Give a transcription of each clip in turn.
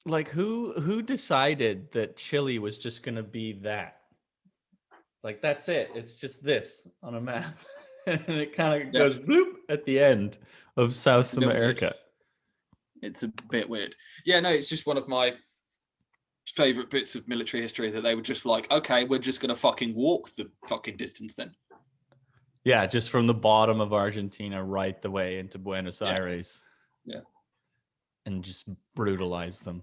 Like who decided that Chile was just going to be that? Like that's it. It's just this on a map. And it kind of goes bloop at the end of South America. Weird. It's a bit weird. Yeah, no, it's just one of my favorite bits of military history that they were just like, okay, we're just going to fucking walk the fucking distance then. Yeah, just from the bottom of Argentina right the way into Buenos Aires. Yeah. And just brutalize them.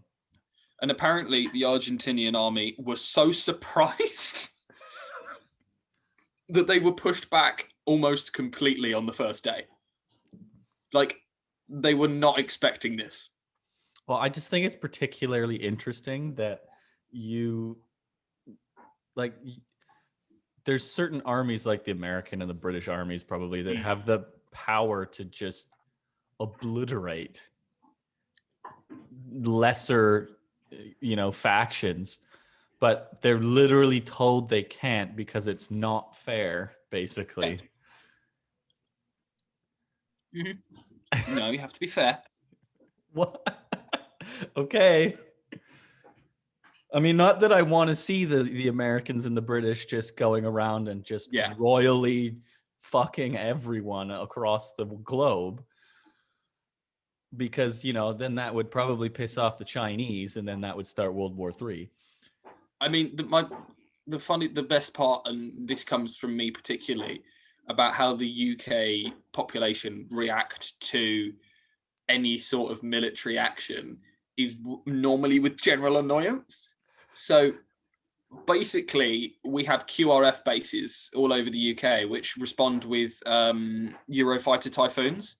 And apparently the Argentinian army was so surprised that they were pushed back almost completely on the first day. Like, they were not expecting this. Well, I just think it's particularly interesting that there's certain armies like the American and the British armies probably that have the power to just obliterate lesser, factions, but they're literally told they can't because it's not fair, basically. Mm-hmm. No, you have to be fair. What? Okay. I mean, not that I want to see the Americans and the British just going around and just royally fucking everyone across the globe. Because, then that would probably piss off the Chinese, and then that would start World War III. I mean, the best part, and this comes from me particularly, about how the UK population react to any sort of military action is normally with general annoyance. So basically, we have QRF bases all over the UK, which respond with Euro Fighter Typhoons.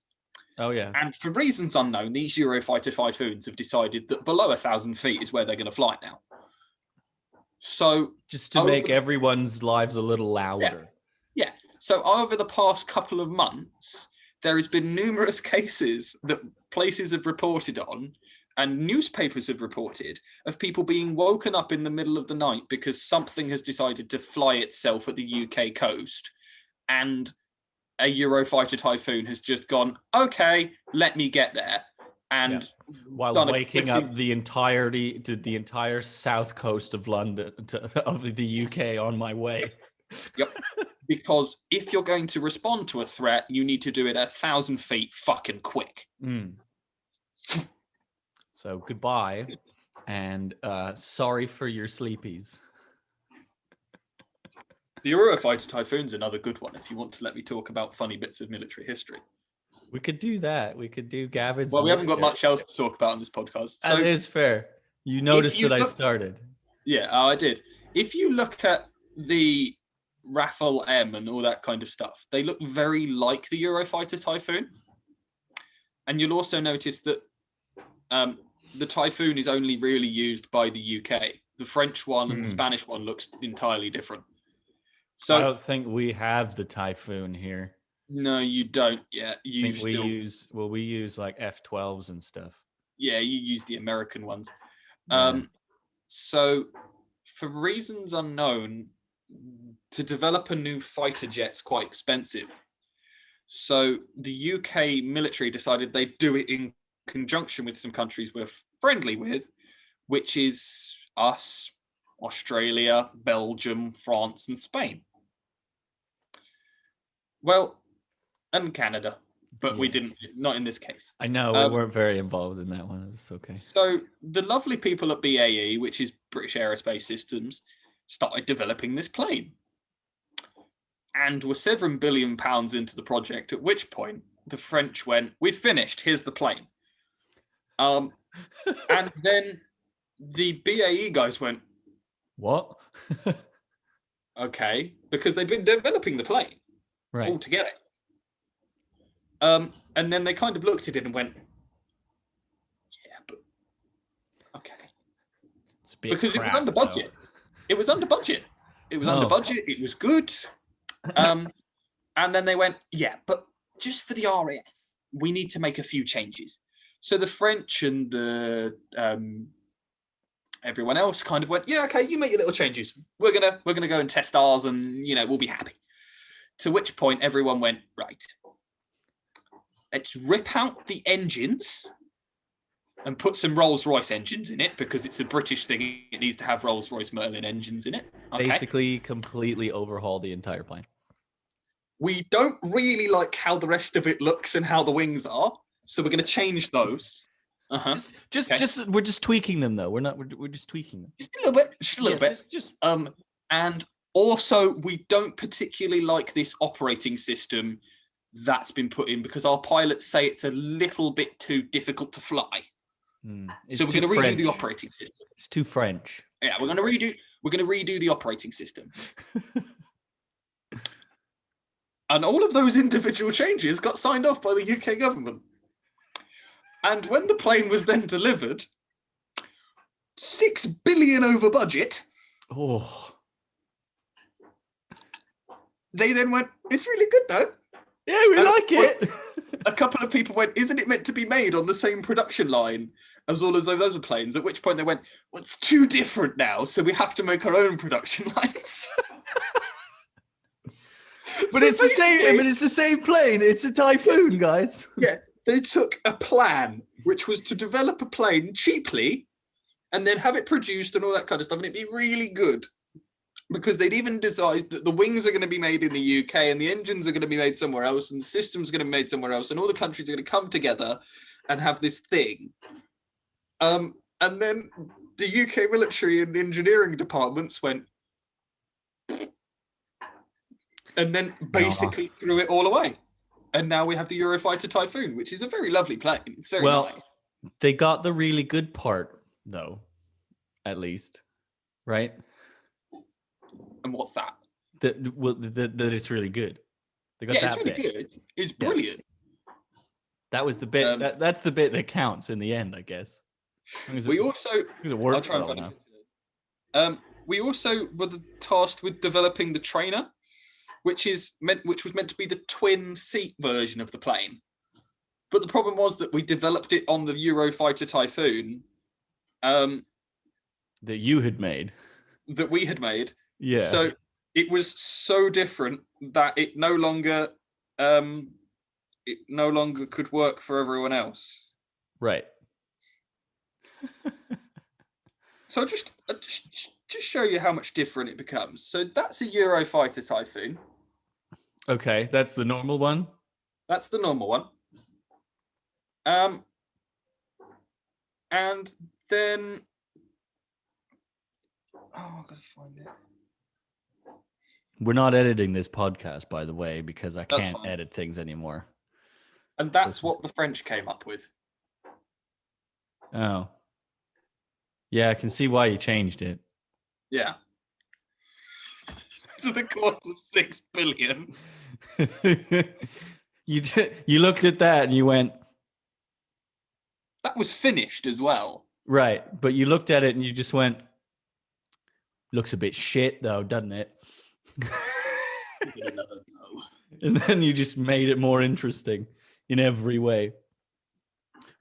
Oh, yeah. And for reasons unknown, these Euro Fighter Typhoons have decided that below 1,000 feet is where they're going to fly now. So just to make everyone's lives a little louder. Yeah. So over the past couple of months, there has been numerous cases that places have reported on and newspapers have reported of people being woken up in the middle of the night because something has decided to fly itself at the UK coast, and a Eurofighter Typhoon has just gone, okay, let me get there. And while waking up the entire south coast of London, of the UK on my way. Yep. Because if you're going to respond to a threat, you need to do it 1,000 feet fucking quick. So goodbye, and sorry for your sleepies. The Eurofighter Typhoon's another good one if you want to let me talk about funny bits of military history. We could do that. We could do Gavin's. Well, we haven't got much else to talk about on this podcast. So that is fair. You noticed that I started. Yeah, I did. If you look at the Rafale M and all that kind of stuff, they look very like the Eurofighter Typhoon. And you'll also notice that the Typhoon is only really used by the UK. The French one and the Spanish one looks entirely different. So I don't think we have the Typhoon here. No, you don't yet. We use like F-12s and stuff. Yeah, you use the American ones. Yeah. So for reasons unknown, to develop a new fighter jet's quite expensive. So the UK military decided they'd do it in conjunction with some countries we're friendly with, which is us, Australia, Belgium, France, and Spain. Well, and Canada, but we didn't, not in this case. I know, we weren't very involved in that one. It's okay. So the lovely people at BAE, which is British Aerospace Systems, started developing this plane and were £7 billion into the project, at which point the French went, we've finished, here's the plane. And then the BAE guys went, what? Okay, because they've been developing the plane all together. And then they kind of looked at it and went, yeah, but okay. Because it was under budget. It was under budget. It was under budget. It was good. And then they went, yeah, but just for the RAF, we need to make a few changes. So the French and the everyone else kind of went, yeah, okay, you make your little changes. We're gonna go and test ours, and we'll be happy. To which point everyone went, right, let's rip out the engines and put some Rolls-Royce engines in it because it's a British thing. It needs to have Rolls-Royce Merlin engines in it. Okay. Basically, completely overhaul the entire plane. We don't really like how the rest of it looks and how the wings are, so we're going to change those. We're just tweaking them though. We're just tweaking them. Just a little bit. And also we don't particularly like this operating system that's been put in because our pilots say it's a little bit too difficult to fly. So we're going to redo the operating system. It's too French. Yeah, we're going to redo the operating system. And all of those individual changes got signed off by the UK government. And when the plane was then delivered, 6 billion over budget. Oh. They then went, it's really good though. Yeah, we like it. A couple of people went, isn't it meant to be made on the same production line as all of those other planes? At which point they went, well, it's too different now, so we have to make our own production lines. But so it's the same. But it's the same plane. It's a Typhoon, guys. Yeah, they took a plan, which was to develop a plane cheaply, and then have it produced and all that kind of stuff, and it'd be really good. Because they'd even decided that the wings are going to be made in the UK and the engines are going to be made somewhere else and the system's going to be made somewhere else and all the countries are going to come together and have this thing. And then the UK military and engineering departments went and then basically threw it all away. And now we have the Euro Fighter Typhoon, which is a very lovely plane. It's very nice. They got the really good part, though, at least, right? And what's that? That it's really good. They got it's really good. It's brilliant. That was the bit. That's the bit that counts in the end, I guess. We also were tasked with developing the trainer, which was meant to be the twin seat version of the plane. But the problem was that we developed it on the Euro Fighter Typhoon. That you had made. That we had made. Yeah. So it was so different that it no longer could work for everyone else. Right. So I'll just show you how much different it becomes. So that's a Euro Fighter Typhoon. Okay, that's the normal one. That's the normal one. And then I've got to find it. We're not editing this podcast, by the way, because I can't edit things anymore. And that's what the French came up with. Oh. Yeah, I can see why you changed it. Yeah. To the cost of 6 billion. You looked at that and you went... That was finished as well. Right, but you looked at it and you just went... Looks a bit shit, though, doesn't it? And then you just made it more interesting in every way.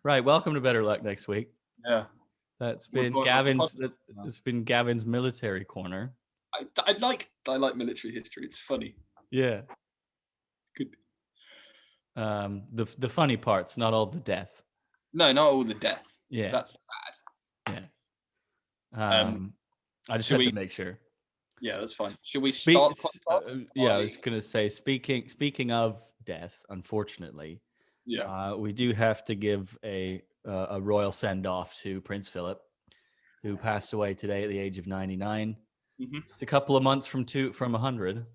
Right, welcome to Better Luck next week. Yeah. That's been Gavin's. It's been Gavin's military corner. I like military history. It's funny. Yeah. Good. The funny parts, not all the death. No, not all the death. Yeah. That's bad. Yeah. I just had to make sure. Yeah, that's fine. Should we start? I was going to say, speaking of death, unfortunately, we do have to give a royal send-off to Prince Philip, who passed away today at the age of 99. Mm-hmm. Just a couple of months from 100.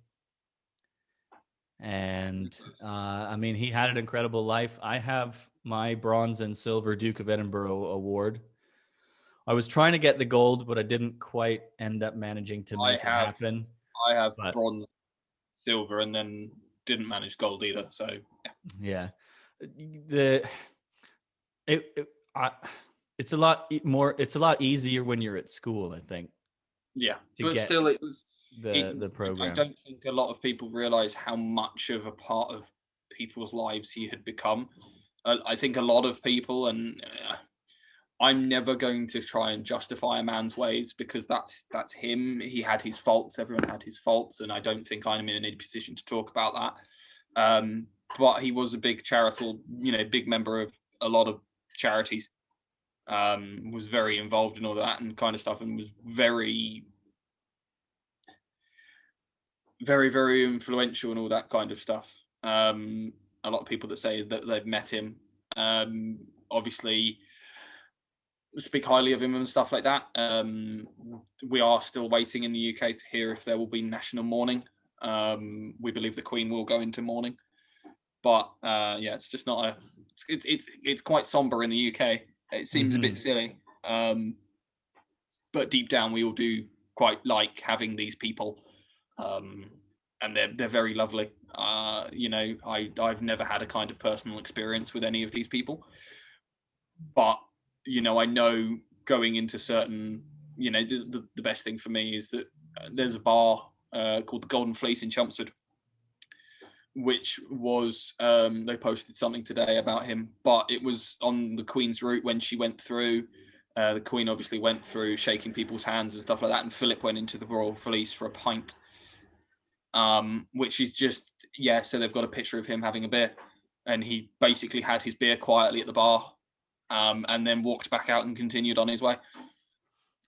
And I mean, he had an incredible life. I have my bronze and silver Duke of Edinburgh award. I was trying to get the gold, but I didn't quite end up managing to make it happen. I have bronze, silver, and then didn't manage gold either. So yeah, it's a lot more. It's a lot easier when you're at school, I think. Yeah, but still, it was the program. I don't think a lot of people realize how much of a part of people's lives he had become. I think a lot of people, and I'm never going to try and justify a man's ways because that's him. He had his faults. Everyone had his faults, and I don't think I'm in any position to talk about that. But he was a big charitable, big member of a lot of charities. was very involved in all that and kind of stuff, and was very, very, very influential and all that kind of stuff. A lot of people that say that they've met him, obviously speak highly of him and stuff like that. We are still waiting in the UK to hear if there will be national mourning. We believe the Queen will go into mourning, but it's just not it's quite somber in the UK. It seems a bit silly, but deep down we all do quite like having these people, and they're very lovely. I've never had a kind of personal experience with any of these people, but I know going into certain, the best thing for me is that there's a bar called the Golden Fleece in Chelmsford, which was, they posted something today about him, but it was on the Queen's route when she went through. The Queen obviously went through shaking people's hands and stuff like that, and Philip went into the Royal Fleece for a pint, which is just, so they've got a picture of him having a beer, and he basically had his beer quietly at the bar, and then walked back out and continued on his way.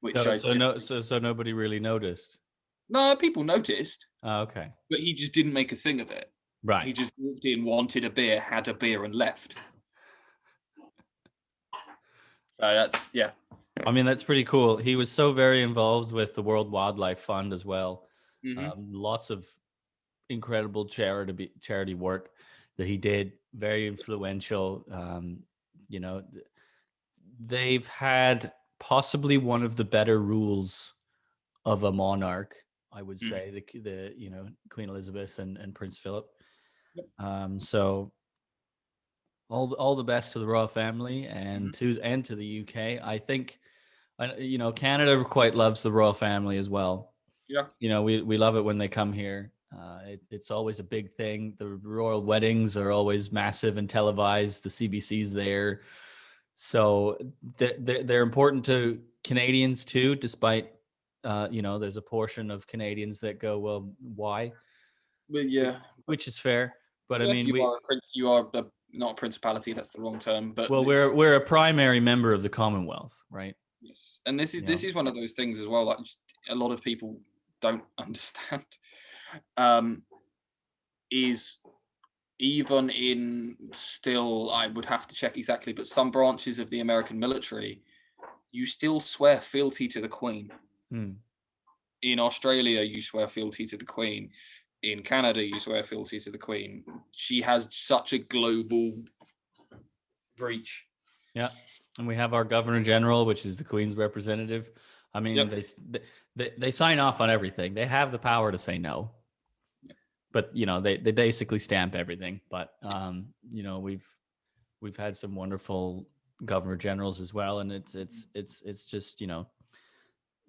Which so nobody really noticed. No, people noticed. Oh, okay. But he just didn't make a thing of it. Right. He just walked in, wanted a beer, had a beer, and left. So that's, I mean, that's pretty cool. He was so very involved with the World Wildlife Fund as well. Lots of incredible charity work that he did. Very influential. They've had possibly one of the better rules of a monarch, I would say, the Queen Elizabeth and Prince Philip. Yep. So all the best to the royal family and to the UK. I think Canada quite loves the royal family as well. Yeah. We love it when they come here. It's always a big thing. The royal weddings are always massive and televised. The CBC's there. So they're important to Canadians too, despite, there's a portion of Canadians that go, well, why? Well, yeah. Which is fair. But I mean, you are not a principality. That's the wrong term. But we're a primary member of the Commonwealth, right? Yes. And this is one of those things as well, like a lot of people don't understand, is even in still, I would have to check exactly, but some branches of the American military, you still swear fealty to the Queen. In Australia, you swear fealty to the Queen. In Canada, you swear fealty to the Queen. She has such a global reach. Yeah. And we have our Governor General, which is the Queen's representative. I mean, they sign off on everything. They have the power to say no. But they basically stamp everything. But we've had some wonderful governor generals as well, and it's just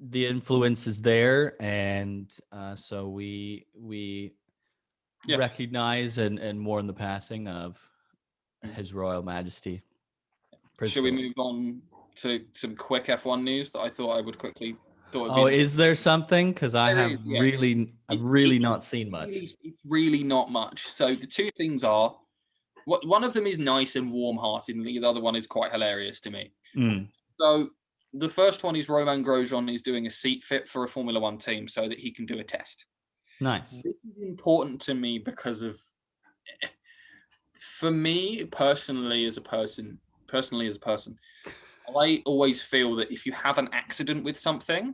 the influence is there, and so we recognize and mourn the passing of His Royal Majesty. Should we move on to some quick F1 news that I thought I would quickly? Is there something? Because I've really not seen much. It's really not much. So the two things are, one of them is nice and warm-hearted, and the other one is quite hilarious to me. So the first one is Romain Grosjean is doing a seat fit for a Formula One team so that he can do a test. Nice. This is important to me because of, for me personally as a person, I always feel that if you have an accident with something,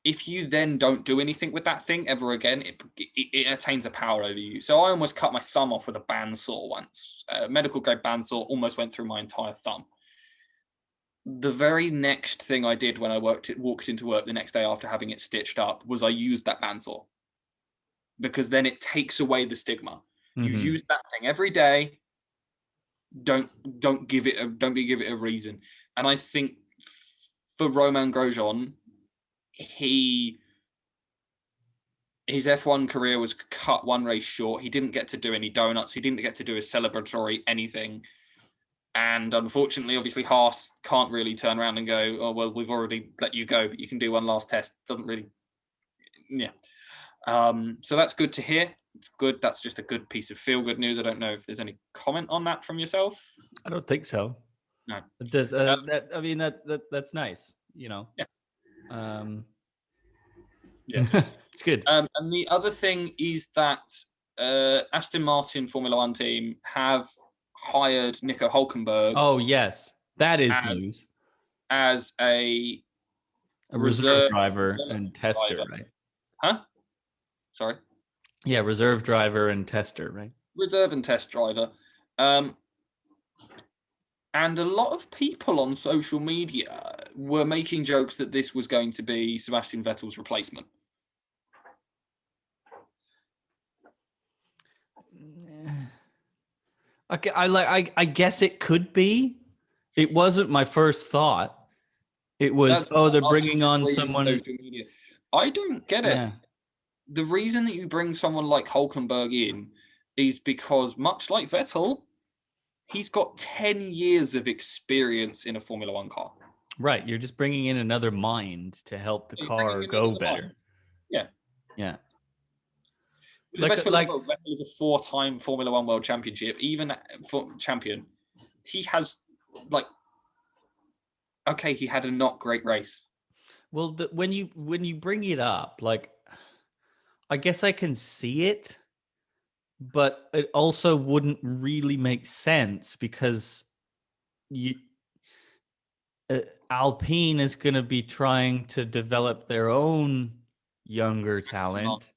if you then don't do anything with that thing ever again, it attains a power over you. So I almost cut my thumb off with a bandsaw once. Medical grade bandsaw almost went through my entire thumb. The very next thing I did when I walked into work the next day after having it stitched up was I used that bandsaw, because then it takes away the stigma. You use that thing every day. Don't give it a reason. And I think for Romain Grosjean, his F1 career was cut one race short. He didn't get to do any donuts. He didn't get to do a celebratory anything. And unfortunately, obviously, Haas can't really turn around and go, oh, well, we've already let you go, but you can do one last test. Doesn't really, so that's good to hear. It's good. That's just a good piece of feel-good news. I don't know if there's any comment on that from yourself. I don't think so. No. Does I mean that's nice, you know. Yeah. Yeah. It's good. And the other thing is that Aston Martin Formula One team have hired Nico Hulkenburg. Oh yes, that is news. As a reserve driver and tester, driver. right? Huh? Sorry. Yeah, reserve driver and tester, right? Reserve and test driver. And a lot of people on social media were making jokes that this was going to be Sebastian Vettel's replacement. Okay, I guess it could be. It wasn't my first thought. It was, they're bringing on someone. I don't get it. Yeah. The reason that you bring someone like Hulkenberg in is because, much like Vettel, he's got 10 years of experience in a Formula One car. Right. You're just bringing in another mind to help the car go better. Mind. Yeah. Yeah. The best Vettel is a 4-time Formula One World Championship, even for champion. He has, okay, he had a not great race. Well, when you bring it up, I guess I can see it, but it also wouldn't really make sense because Alpine is going to be trying to develop their own younger talent,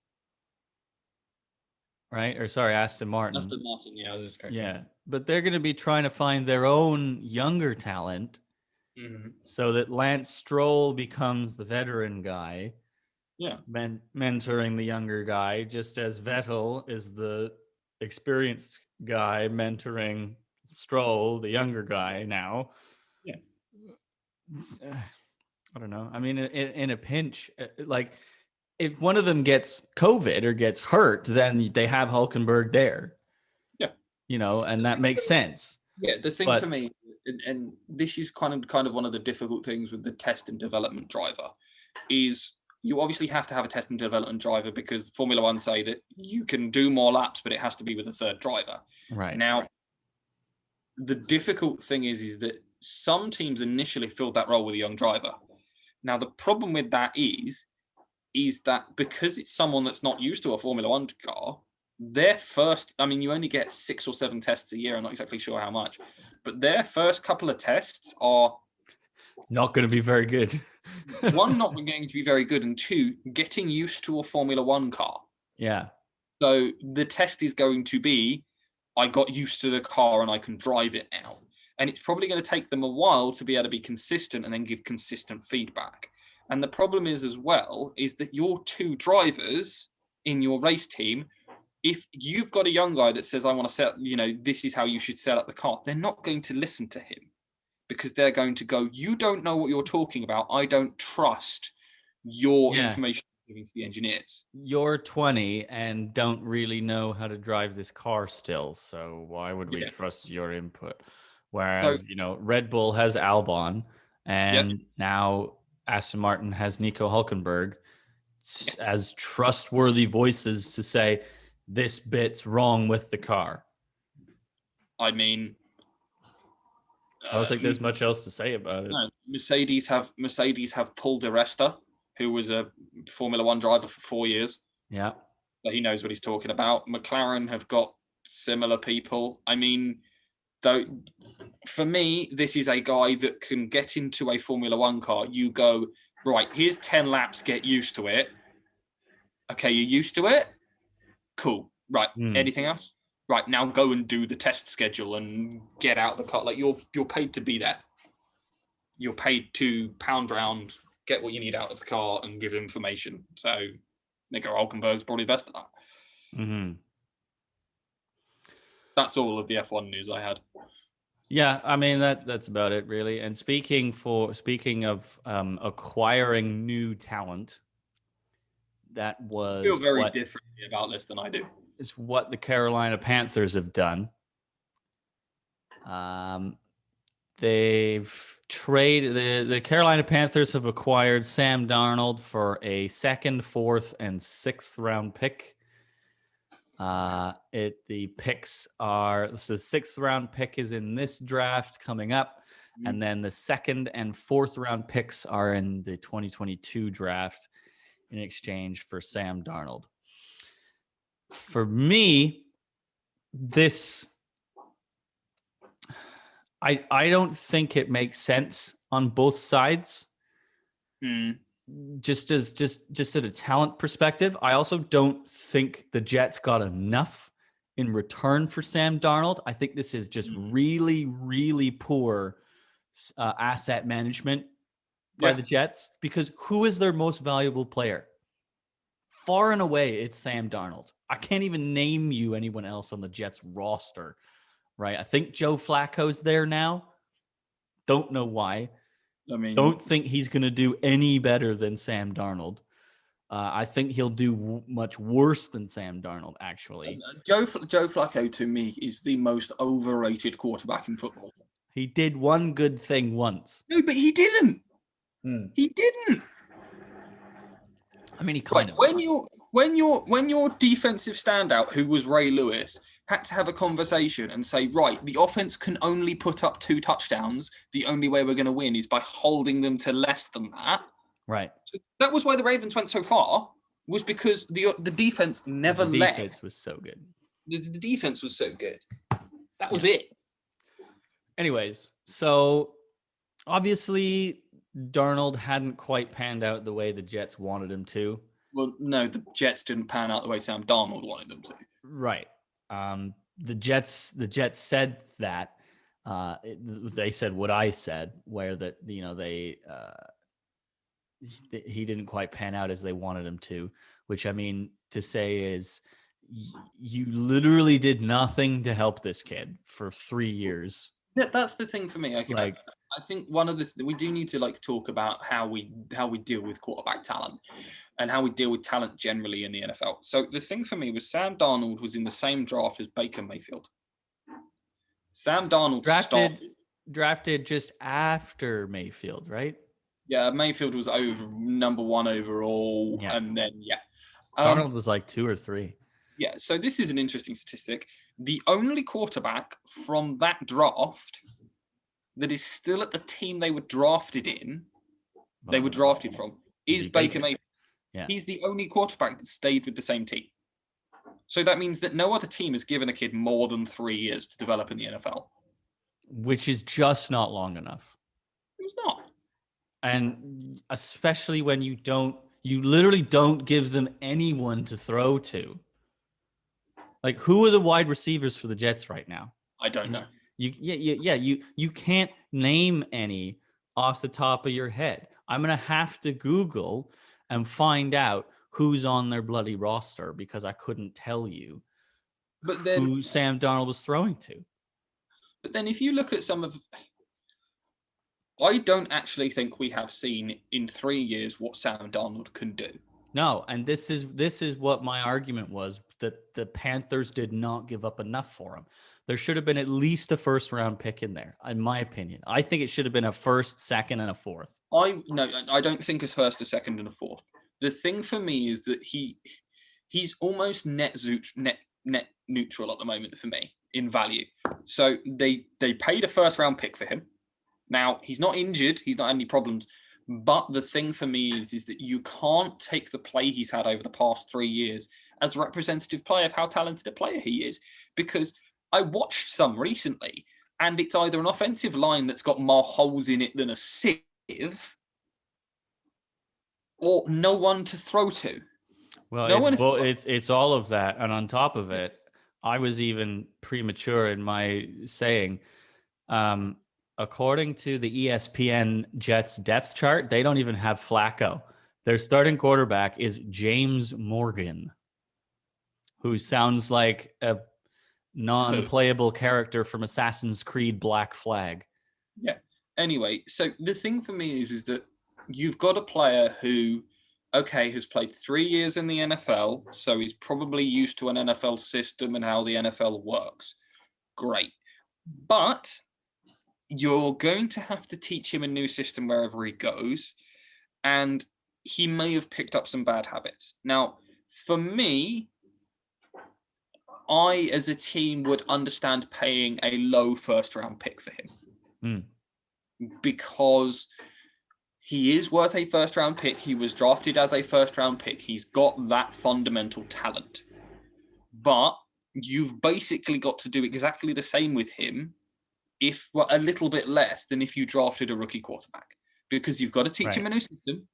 right? Or sorry, Aston Martin. Aston Martin, yeah, that's correct. Yeah, but they're going to be trying to find their own younger talent, so that Lance Stroll becomes the veteran guy. Yeah, mentoring the younger guy, just as Vettel is the experienced guy mentoring Stroll, the younger guy now. Yeah. I don't know. I mean, in a pinch, if one of them gets COVID or gets hurt, then they have Hulkenberg there. Yeah. You know, and that makes sense. Yeah, the thing for me, and this is kind of one of the difficult things with the test and development driver, is you obviously have to have a test and development driver because Formula One say that you can do more laps, but it has to be with a third driver. Right. Now, the difficult thing is that some teams initially filled that role with a young driver. Now, the problem with that is that because it's someone that's not used to a Formula One car, their first, I mean, you only get 6 or 7 tests a year. I'm not exactly sure how much, but their first couple of tests are not going to be very good. One, not going to be very good, and 2, getting used to a Formula One car. Yeah. So the test is going to be, I got used to the car and I can drive it now. And it's probably going to take them a while to be able to be consistent and then give consistent feedback. And the problem is as well, is that your 2 drivers in your race team, if you've got a young guy that says, I want to set, this is how you should set up the car, they're not going to listen to him. Because they're going to go, you don't know what you're talking about. I don't trust your information giving to the engineers. You're 20 and don't really know how to drive this car still. So why would we trust your input? Whereas, Red Bull has Albon and now Aston Martin has Nico Hulkenberg as trustworthy voices to say this bit's wrong with the car. I mean, I don't think there's much else to say about it. No, Mercedes have Paul di Resta, who was a Formula One driver for 4 years. Yeah. So he knows what he's talking about. McLaren have got similar people. I mean, though, for me, this is a guy that can get into a Formula One car. You go, right, here's 10 laps, get used to it. Okay, you're used to it? Cool. Right, anything else? Right, now go and do the test schedule and get out the car. Like you're paid to be there. You're paid to pound around, get what you need out of the car, and give information. So Nico Hulkenberg's probably best at that. Mm-hmm. That's all of the F1 news I had. Yeah, I mean that's about it really. And speaking of acquiring new talent, that was I feel very differently about this than I do. Is what the Carolina Panthers have done. They've traded the Carolina Panthers have acquired Sam Darnold for a 2nd, 4th, and 6th round pick. The 6th round pick is in this draft coming up. And then the 2nd and 4th round picks are in the 2022 draft in exchange for Sam Darnold. For me, I don't think it makes sense on both sides. Just at a talent perspective, I also don't think the Jets got enough in return for Sam Darnold. I think this is just really, really poor asset management by the Jets, because who is their most valuable player? Far and away, it's Sam Darnold. I can't even name you anyone else on the Jets roster, right? I think Joe Flacco's there now. Don't know why. I mean, don't think he's going to do any better than Sam Darnold. I think he'll do much worse than Sam Darnold, actually. Joe Flacco, to me, is the most overrated quarterback in football. He did one good thing once. No, but he didn't. He didn't. I mean, he kind of. When your defensive standout, who was Ray Lewis, had to have a conversation and say, right, the offense can only put up 2 touchdowns. The only way we're going to win is by holding them to less than that. Right. So that was why the Ravens went so far, was because the defense never led. The defense was so good. The defense was so good. That was it. Anyways, so obviously Darnold hadn't quite panned out the way the Jets wanted him to. Well, no, the Jets didn't pan out the way Sam Darnold wanted them to. Right. The Jets said that. They said what I said, where that he didn't quite pan out as they wanted him to. Which, I mean, to say is, you literally did nothing to help this kid for 3 years. Yeah, that's the thing for me. I think one of we do need to talk about how we deal with quarterback talent and how we deal with talent generally in the NFL. So the thing for me was Sam Darnold was in the same draft as Baker Mayfield. Sam Darnold drafted just after Mayfield, right? Yeah, Mayfield was number 1 overall, and then Darnold was like 2 or 3. Yeah, so this is an interesting statistic. The only quarterback from that draft that is still at the team they were drafted from, is Baker Mayfield. Yeah. He's the only quarterback that stayed with the same team. So that means that no other team has given a kid more than 3 years to develop in the NFL. Which is just not long enough. It's not. And especially when you literally don't give them anyone to throw to. Like, who are the wide receivers for the Jets right now? I don't know. You can't name any off the top of your head. I'm going to have to Google and find out who's on their bloody roster, because I couldn't tell you who Sam Darnold was throwing to. But then if you look at I don't actually think we have seen in 3 years what Sam Darnold can do. No, and this is what my argument was, that the Panthers did not give up enough for him. There should have been at least a 1st round pick in there, in my opinion. I think it should have been a 1st, 2nd, and a 4th. I don't think a 1st, a 2nd, and a 4th. The thing for me is that he's almost net neutral at the moment for me in value. So they paid a 1st round pick for him. Now, he's not injured. He's not had any problems. But the thing for me is that you can't take the play he's had over the past 3 years as a representative player of how talented a player he is. Because I watched some recently, and it's either an offensive line that's got more holes in it than a sieve, or no one to throw to. Well, it's all of that. And on top of it, I was even premature in my saying, according to the ESPN Jets depth chart, they don't even have Flacco. Their starting quarterback is James Morgan, who sounds like a non-playable character from Assassin's Creed Black Flag. Yeah. Anyway, so the thing for me is that you've got a player who, has played 3 years in the NFL, so he's probably used to an NFL system and how the NFL works. Great. But you're going to have to teach him a new system wherever he goes, and he may have picked up some bad habits. Now, for me, I, as a team, would understand paying a low 1st round pick for him. because he is worth a first-round pick. He was drafted as a first-round pick. He's got that fundamental talent. But you've basically got to do exactly the same with him, if a little bit less than if you drafted a rookie quarterback. Because you've got to teach him a new system.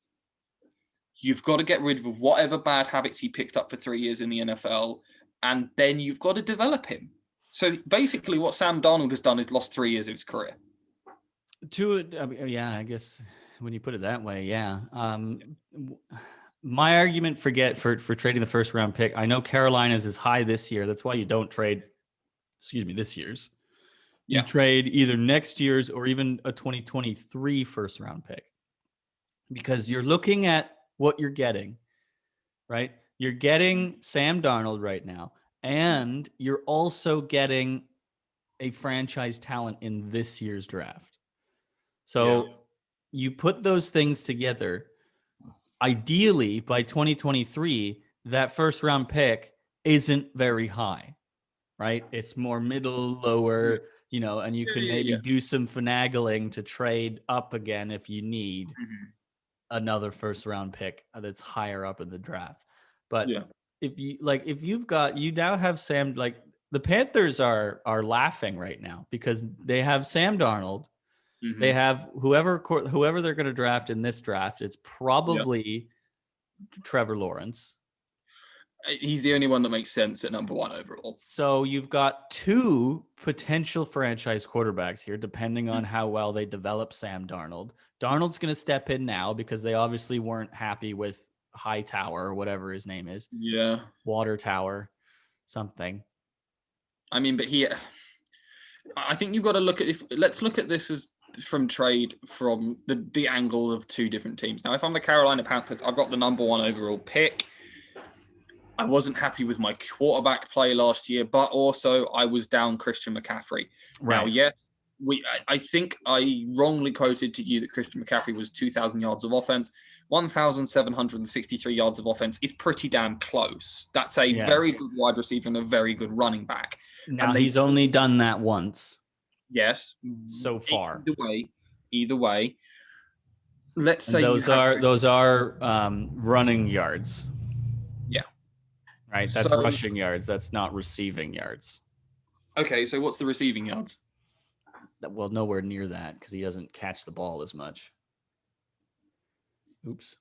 You've got to get rid of whatever bad habits he picked up for 3 years in the NFL, and then you've got to develop him. So basically what Sam Darnold has done is lost 3 years of his career. I guess when you put it that way, yeah. My argument for trading the first round pick, I know Carolina's is high this year. That's why you don't trade, this year's. You trade either next year's or even a 2023 first round pick. Because you're looking at what you're getting, right? You're getting Sam Darnold right now, and you're also getting a franchise talent in this year's draft. So you put those things together. Ideally, by 2023, that first round pick isn't very high, right? It's more middle, lower, and you can maybe do some finagling to trade up again if you need another first round pick that's higher up in the draft. But if you now have Sam, the Panthers are laughing right now because they have Sam Darnold. They have whoever they're going to draft in this draft. It's probably Trevor Lawrence. He's the only one that makes sense at number 1 overall. So you've got 2 potential franchise quarterbacks here, depending on how well they develop Sam Darnold. Darnold's going to step in now because they obviously weren't happy with Hightower or whatever his name is. Yeah. Water Tower, something. I mean, but I think you've got to look at let's look at this as from trade from the angle of 2 different teams. Now, if I'm the Carolina Panthers, I've got the number 1 overall pick. I wasn't happy with my quarterback play last year, but also I was down Christian McCaffrey. Right. Now, yes, I think I wrongly quoted to you that Christian McCaffrey was 2,000 yards of offense. 1,763 yards of offense is pretty damn close. That's a very good wide receiver and a very good running back. Now, he's only done that once. Yes. So far. Either way. Let's say those are running yards. Yeah. Right. That's rushing yards. That's not receiving yards. Okay. So what's the receiving yards? Well, nowhere near that because he doesn't catch the ball as much. Oops.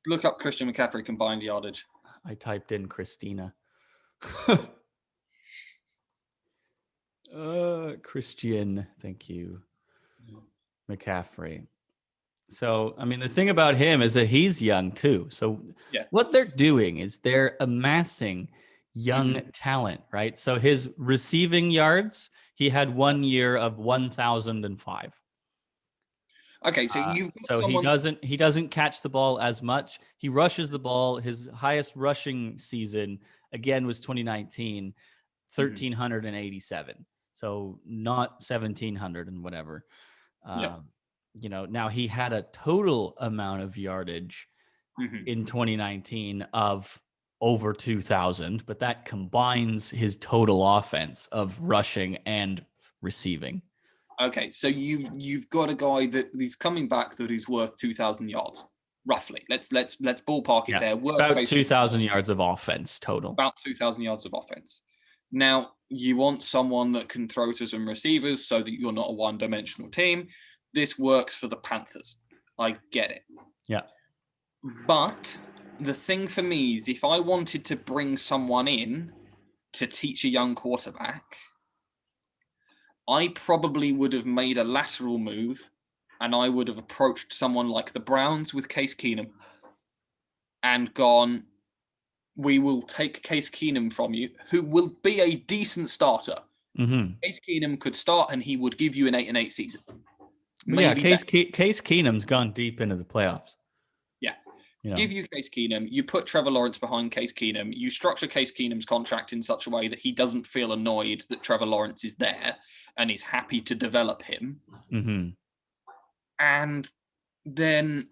Look up Christian McCaffrey combined yardage. I typed in Christina. Christian, thank you. McCaffrey. So, I mean, the thing about him is that he's young too. So what they're doing is they're amassing young talent, right? So his receiving yards, he had 1 year of 1,005. Okay, so he doesn't catch the ball as much. He rushes the ball. His highest rushing season again was 2019, 1,387. So not 1,700 and whatever. Now he had a total amount of yardage in 2019 of over 2,000, but that combines his total offense of rushing and receiving. Okay, so you've got a guy that he's coming back that is worth 2,000 yards, roughly. Let's ballpark it there. About 2,000 yards of offense total. About 2,000 yards of offense. Now, you want someone that can throw to some receivers so that you're not a one-dimensional team. This works for the Panthers. I get it. Yeah. But the thing for me is if I wanted to bring someone in to teach a young quarterback, I probably would have made a lateral move and I would have approached someone like the Browns with Case Keenum and gone, we will take Case Keenum from you, who will be a decent starter. Case Keenum could start and he would give you an 8-8 season. Case Keenum's gone deep into the playoffs. Yeah. Give you Case Keenum. You put Trevor Lawrence behind Case Keenum. You structure Case Keenum's contract in such a way that he doesn't feel annoyed that Trevor Lawrence is there and is happy to develop him. And then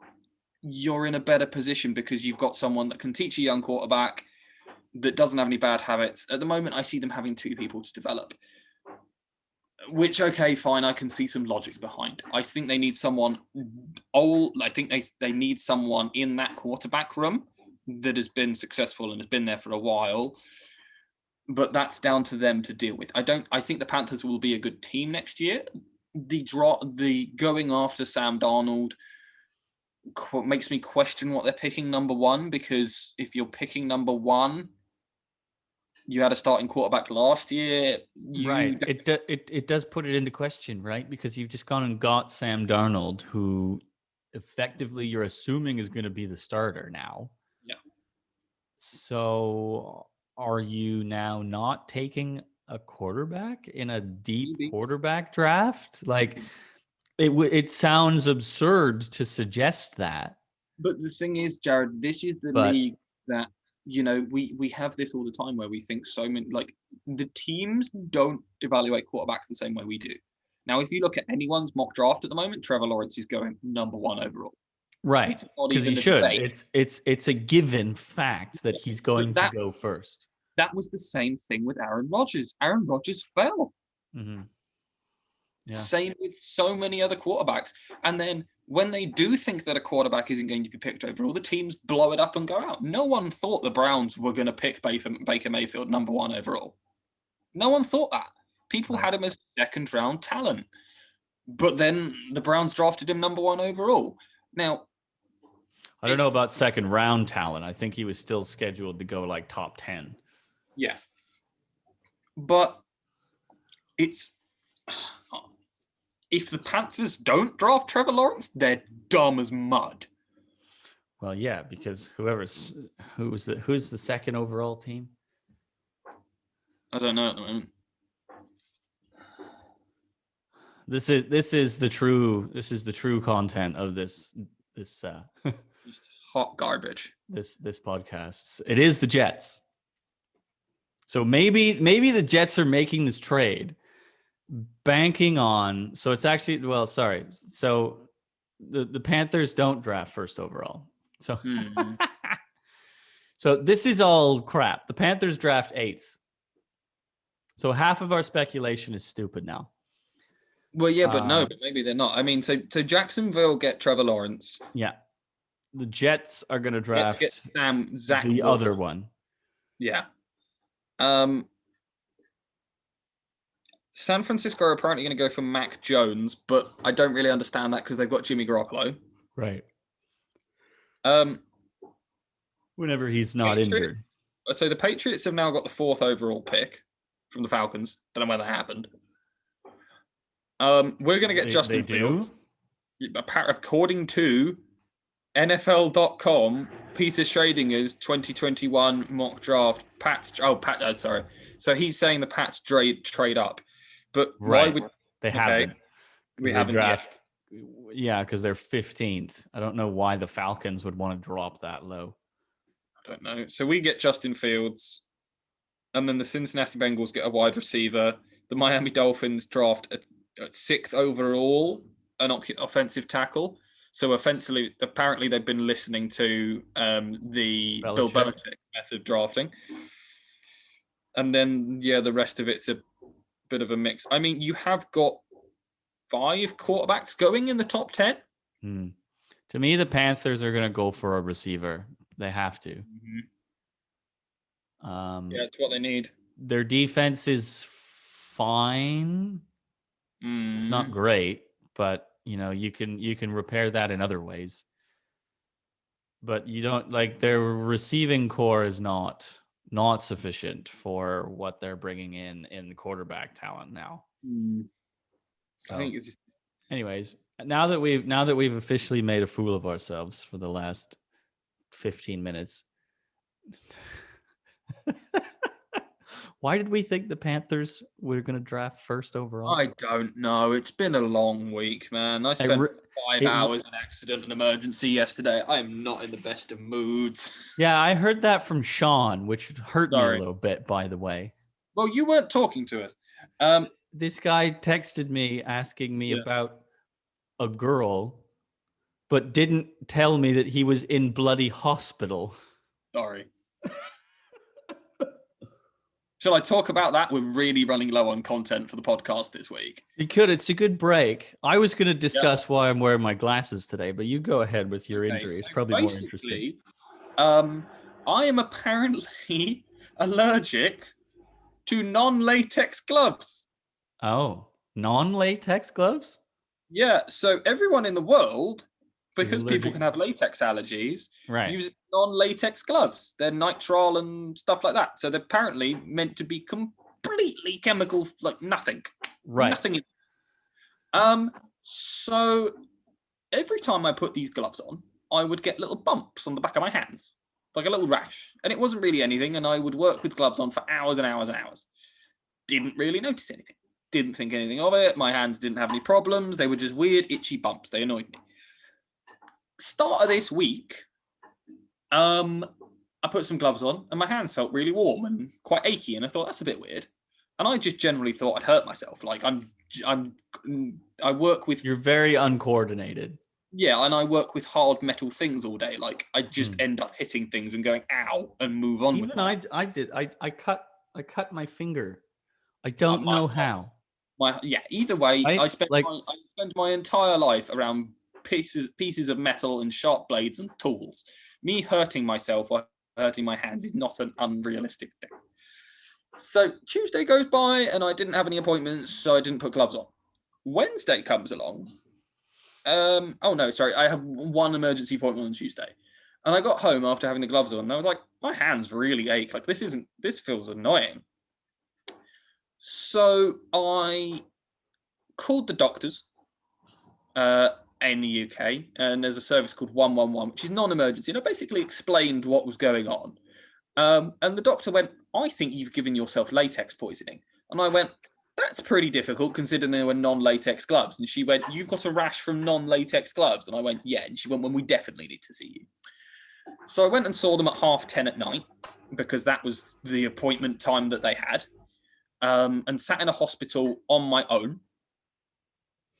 you're in a better position because you've got someone that can teach a young quarterback that doesn't have any bad habits. At the moment, I see them having 2 people to develop. Which, okay, fine, I can see some logic behind. I think they need someone old. I think they need someone in that quarterback room that has been successful and has been there for a while. But that's down to them to deal with. I think the Panthers will be a good team next year. The going after Sam Darnold makes me question what they're picking number one, because if you're picking number one, you had a starting quarterback last year. Right. It does put it into question, right? Because you've just gone and got Sam Darnold, who effectively you're assuming is going to be the starter now. Yeah. So are you now not taking a quarterback in a deep quarterback draft? Like, it sounds absurd to suggest that. But the thing is, Jared, this is the league that, we have this all the time where we think so many, like, the teams don't evaluate quarterbacks the same way we do. Now, if you look at anyone's mock draft at the moment, Trevor Lawrence is going number one overall. Right. Because he should. It's a given fact that he's going to go first. That was the same thing with Aaron Rodgers. Aaron Rodgers fell. Mm-hmm. Yeah. Same with so many other quarterbacks. And then when they do think that a quarterback isn't going to be picked overall, the teams blow it up and go out. No one thought the Browns were going to pick Baker Mayfield number one overall. No one thought that. People had him as second round talent. But then the Browns drafted him number one overall. Now, I don't know about second round talent. I think he was still scheduled to go like top 10. Yeah. But it's... If the Panthers don't draft Trevor Lawrence, they're dumb as mud. Well, yeah, because who's the second overall team? I don't know at the moment. This is the true content of this Just hot garbage. This podcast. It is the Jets. So maybe the Jets are making this trade banking on, so it's actually, so the Panthers don't draft first overall. So so this is all crap. The Panthers draft 8th. So half of our speculation is stupid now. Well, yeah, but maybe they're not. I mean, so Jacksonville get Trevor Lawrence. Yeah. The Jets are going to draft Zach the Wilson. other one. Yeah. San Francisco are apparently going to go for Mac Jones, but I don't really understand that because they've got Jimmy Garoppolo. Right. Whenever he's not injured. So the Patriots have now got the 4th overall pick from the Falcons. Don't know when that happened. We're going to get Justin Fields. According to NFL.com, Peter Schradinger's 2021 mock draft, So he's saying the Pats trade up. But why would they haven't? We haven't draft. Yeah, because they're 15th. I don't know why the Falcons would want to drop that low. I don't know. So we get Justin Fields, and then the Cincinnati Bengals get a wide receiver. The Miami Dolphins draft at 6th overall an offensive tackle. So apparently they've been listening to the Bill Belichick method drafting. And then, the rest of it's a bit of a mix. I mean, you have got 5 quarterbacks going in the top 10. To me, the Panthers are going to go for a receiver. They have to. Mm-hmm. It's what they need. Their defense is fine. It's not great, but you can repair that in other ways. But you don't, like, their receiving core is not sufficient for what they're bringing in quarterback talent now. So, I think it's anyways, now that we've officially made a fool of ourselves for the last 15 minutes, why did we think the Panthers were going to draft first overall? I don't know. It's been a long week, man. I spent 5 hours in accident and emergency yesterday. I am not in the best of moods. Yeah, I heard that from Sean, which hurt me a little bit, by the way. Well, you weren't talking to us. This guy texted me asking me about a girl, but didn't tell me that he was in bloody hospital. Sorry. Shall I talk about that? We're really running low on content for the podcast this week. You could. It's a good break. I was going to discuss why I'm wearing my glasses today, but you go ahead with your injury. It's probably more interesting. I am apparently allergic to non-latex gloves. Oh, non-latex gloves? Yeah, so everyone in the world, because people can have latex allergies, use non-latex gloves. They're nitrile and stuff like that. So they're apparently meant to be completely chemical, like nothing. Right. Nothing. So every time I put these gloves on, I would get little bumps on the back of my hands, like a little rash. And it wasn't really anything, and I would work with gloves on for hours and hours and hours. Didn't really notice anything. Didn't think anything of it. My hands didn't have any problems. They were just weird, itchy bumps. They annoyed me. Start of this week, I put some gloves on and my hands felt really warm and quite achy. And I thought, that's a bit weird. And I just generally thought I'd hurt myself. Like I work with... You're very uncoordinated. Yeah, and I work with hard metal things all day. Like I just end up hitting things and going, ow, and move on. Even I cut my finger. I don't know how. Either way, I spend my entire life around pieces of metal and sharp blades and tools. Me hurting myself or hurting my hands is not an unrealistic thing. So Tuesday goes by and I didn't have any appointments, so I didn't put gloves on. Wednesday comes along. I have one emergency appointment on Tuesday. And I got home after having the gloves on and I was like, my hands really ache. Like this feels annoying. So I called the doctors in the UK, and there's a service called 111, which is non-emergency. And I basically explained what was going on. And the doctor went, I think you've given yourself latex poisoning. And I went, that's pretty difficult considering they were non-latex gloves. And she went, you've got a rash from non-latex gloves. And I went, yeah. And she went, well, we definitely need to see you. So I went and saw them at 10:30 at night because that was the appointment time that they had. And sat in a hospital on my own.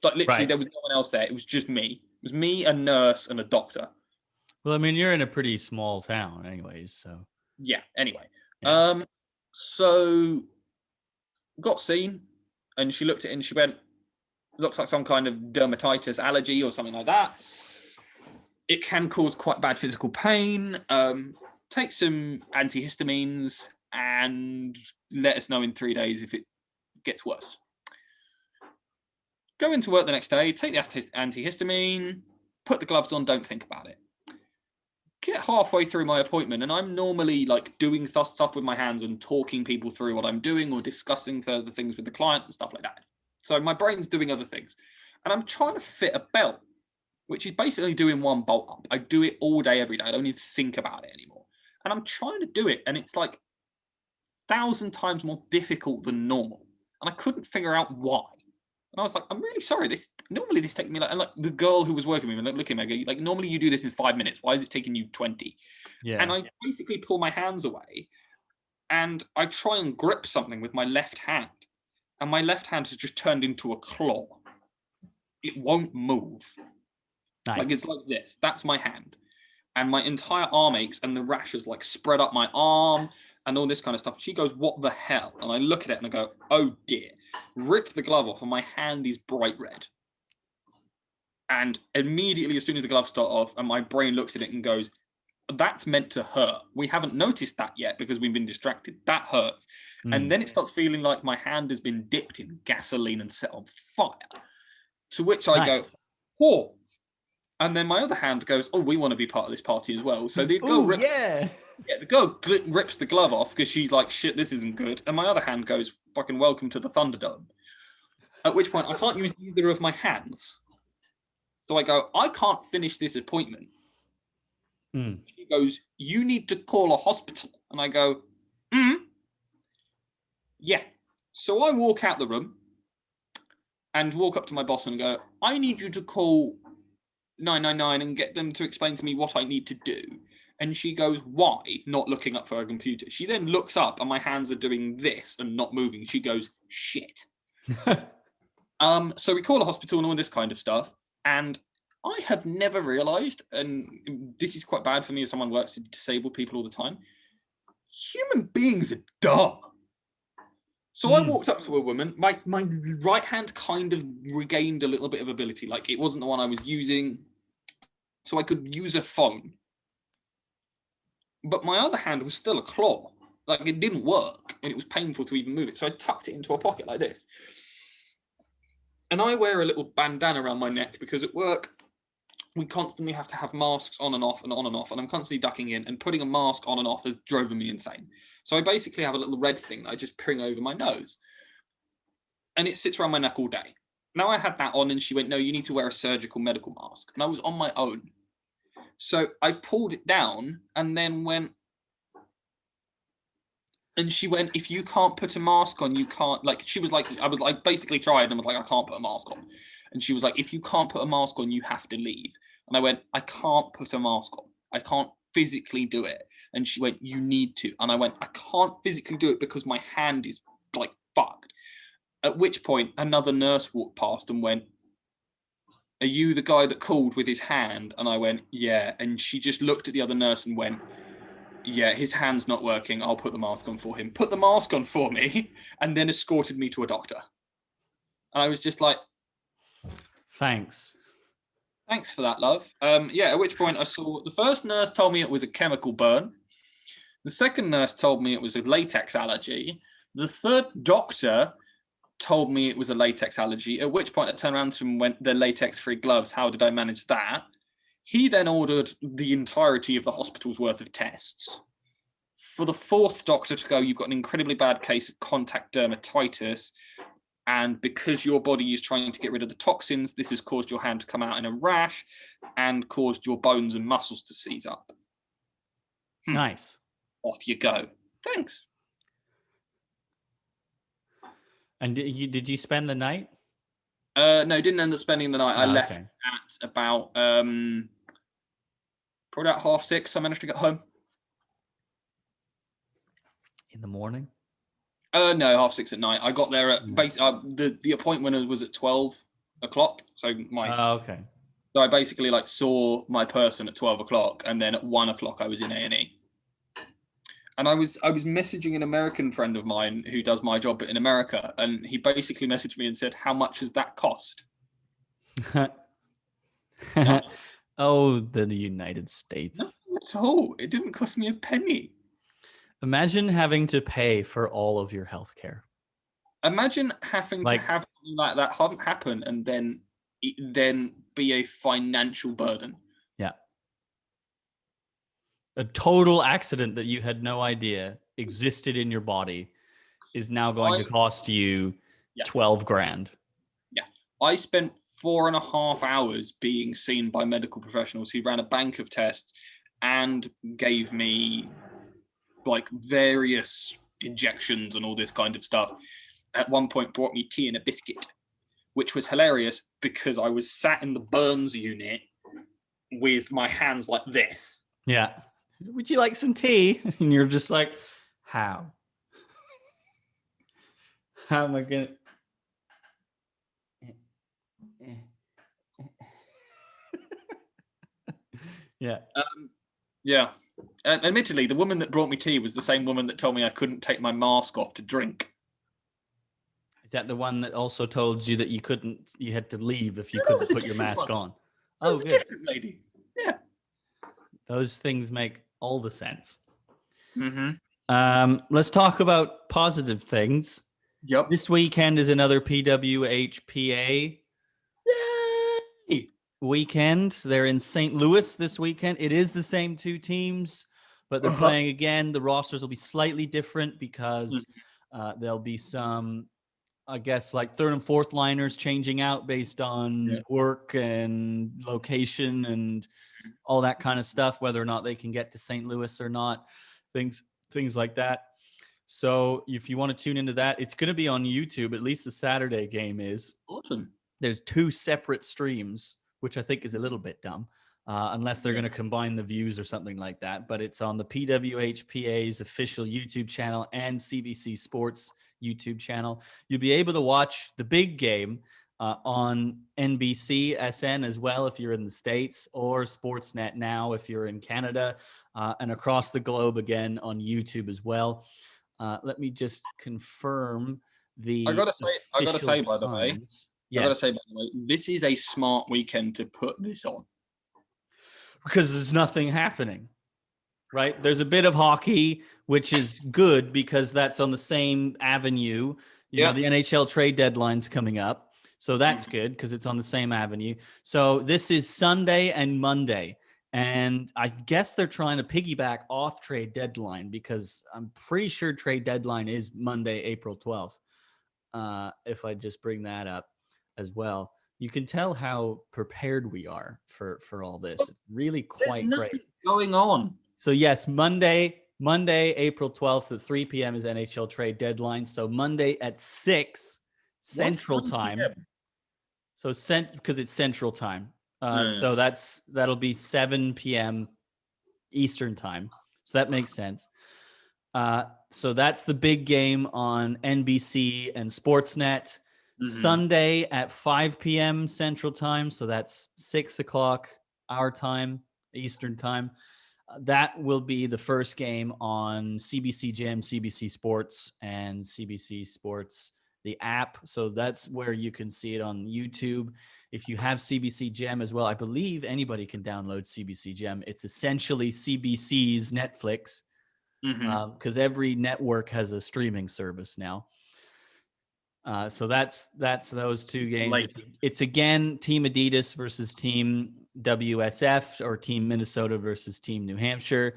Like literally, there was no one else there. It was just me. It was me, a nurse, and a doctor. Well, I mean, you're in a pretty small town, anyways. So yeah. Anyway, so got seen, and she looked at it and she went, "Looks like some kind of dermatitis, allergy, or something like that. It can cause quite bad physical pain. Take some antihistamines and let us know in 3 days if it gets worse." Go into work the next day, take the antihistamine, put the gloves on, don't think about it. Get halfway through my appointment, and I'm normally like doing stuff with my hands and talking people through what I'm doing or discussing further things with the client and stuff like that. So my brain's doing other things. And I'm trying to fit a belt, which is basically doing one bolt up. I do it all day, every day. I don't even think about it anymore. And I'm trying to do it, and it's like 1,000 times more difficult than normal. And I couldn't figure out why. And I was like, I'm really sorry. Normally this takes me and the girl who was working with me, looking at me, like, normally you do this in 5 minutes. Why is it taking you 20? Yeah. And I basically pull my hands away and I try and grip something with my left hand. And my left hand has just turned into a claw. It won't move. Nice. Like it's like this. That's my hand. And my entire arm aches and the rash is like spread up my arm and all this kind of stuff. She goes, what the hell? And I look at it and I go, oh dear. Rip the glove off and my hand is bright red. And immediately, as soon as the gloves start off, and my brain looks at it and goes, that's meant to hurt. We haven't noticed that yet because we've been distracted. That hurts. And then it starts feeling like my hand has been dipped in gasoline and set on fire. To which I go, oh. And then my other hand goes, oh, we want to be part of this party as well. So the girl the girl rips the glove off because she's like, shit, this isn't good. And my other hand goes, fucking welcome to the Thunderdome. At which point I can't use either of my hands. So I go, I can't finish this appointment. She goes, you need to call a hospital. And I go, yeah. So I walk out the room and walk up to my boss and go, I need you to call 999 and get them to explain to me what I need to do. And she goes, why? Not looking up for her computer. She then looks up and my hands are doing this and not moving. She goes, shit. So we call a hospital and all this kind of stuff. And I have never realized, and this is quite bad for me as someone who works with disabled people all the time, human beings are dumb. So I walked up to a woman. My right hand kind of regained a little bit of ability. Like, it wasn't the one I was using, so I could use a phone. But my other hand was still a claw. Like, it didn't work, and it was painful to even move it. So I tucked it into a pocket like this. And I wear a little bandana around my neck because at work, we constantly have to have masks on and off and on and off. And I'm constantly ducking in, and putting a mask on and off has driven me insane. So I basically have a little red thing that I just pring over my nose. And it sits around my neck all day. Now I had that on, and she went, no, you need to wear a surgical medical mask. And I was on my own. So I pulled it down and then went, and she went, if you can't put a mask on, you can't, like, she was like, I was like, basically tried and was like, I can't put a mask on. And she was like, if you can't put a mask on, you have to leave. And I went, I can't put a mask on. I can't physically do it. And she went, you need to. And I went, I can't physically do it because my hand is like fucked. At which point another nurse walked past and went, are you the guy that called with his hand? And I went, yeah. And she just looked at the other nurse and went, yeah, his hand's not working. I'll put the mask on for him. Put the mask on for me, and then escorted me to a doctor. And I was just like, thanks for that, love. Yeah, at which point I saw the first nurse told me it was a chemical burn. The second nurse told me it was a latex allergy. The third doctor told me it was a latex allergy, at which point I turned around to him and went, they're latex-free gloves. How did I manage that? He then ordered the entirety of the hospital's worth of tests. For the fourth doctor to go, you've got an incredibly bad case of contact dermatitis, and because your body is trying to get rid of the toxins, this has caused your hand to come out in a rash and caused your bones and muscles to seize up. Nice. Off you go. Thanks. And did you spend the night? No, didn't end up spending the night. I left okay. at about probably about 6:30. I managed to get home. In the morning? No, 6:30 at night. I got there at the appointment was at 12 o'clock. So okay. So I basically like saw my person at 12 o'clock, and then at 1 o'clock I was in A&E. And I was messaging an American friend of mine who does my job in America, and he basically messaged me and said, how much does that cost? Oh, the United States. Not at all. It didn't cost me a penny. Imagine having to pay for all of your healthcare. Imagine having to have something like that happen and then be a financial burden. Yeah. A total accident that you had no idea existed in your body is now going to cost you 12 grand. Yeah. I spent 4.5 hours being seen by medical professionals who ran a bank of tests and gave me like various injections and all this kind of stuff. At one point brought me tea and a biscuit, which was hilarious because I was sat in the burns unit with my hands like this. Yeah. Would you like some tea? And you're just like, how? How am I going to... Yeah. Yeah. And admittedly, the woman that brought me tea was the same woman that told me I couldn't take my mask off to drink. Is that the one that also told you that you had to leave if you couldn't put your mask on? Oh, it's a different lady. Yeah. Those things make all the sense. Mm-hmm. Let's talk about positive things. Yep. This weekend is another PWHPA weekend. They're in St. Louis this weekend. It is the same two teams, but they're playing again. The rosters will be slightly different because there'll be some, I guess, like third and fourth liners changing out based on work and location and all that kind of stuff, whether or not they can get to St. Louis or not, things like that. So if you want to tune into that, it's going to be on YouTube. At least the Saturday game is. Awesome. There's 2 separate streams, which I think is a little bit dumb, unless they're going to combine the views or something like that. But it's on the PWHPA's official YouTube channel and CBC Sports YouTube channel. You'll be able to watch the big game on NBC SN as well if you're in the States, or Sportsnet Now if you're in Canada, and across the globe again on YouTube as well. Let me just confirm the. I gotta say, by the way, this is a smart weekend to put this on because there's nothing happening. Right, there's a bit of hockey, which is good because that's on the same avenue. You know, the NHL trade deadline's coming up, so that's good because it's on the same avenue. So this is Sunday and Monday, and I guess they're trying to piggyback off trade deadline because I'm pretty sure trade deadline is Monday, April 12th. If I just bring that up as well, you can tell how prepared we are for all this. It's really quite great going on. So yes, Monday, April 12th at 3 p.m. is NHL trade deadline. So Monday at 6 Central Time. So because it's Central Time. So that'll be 7 p.m. Eastern Time. So that makes sense. So that's the big game on NBC and Sportsnet. Sunday at 5 p.m. Central Time. So that's 6 o'clock our time, Eastern Time. That will be the first game on CBC Gem, CBC Sports, and CBC Sports, the app. So that's where you can see it on YouTube. If you have CBC Gem as well, I believe anybody can download CBC Gem. It's essentially CBC's Netflix because every network has a streaming service now. So that's those two games. It's again Team Adidas versus Team WSF or Team Minnesota versus Team New Hampshire.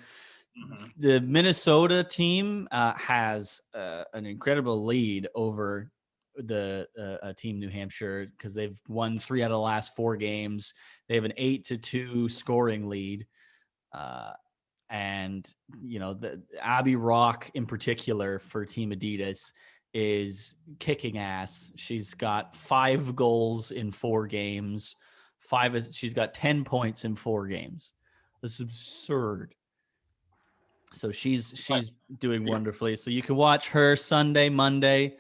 The Minnesota team has an incredible lead over the Team New Hampshire because they've won 3 out of the last 4 games. They have an 8-2 scoring lead. And, you know, the Abby Rock in particular for Team Adidas is kicking ass. She's got 5 goals in 4 games. She's got 10 points in 4 games. This is absurd. So she's doing wonderfully. So you can watch her Sunday, Monday,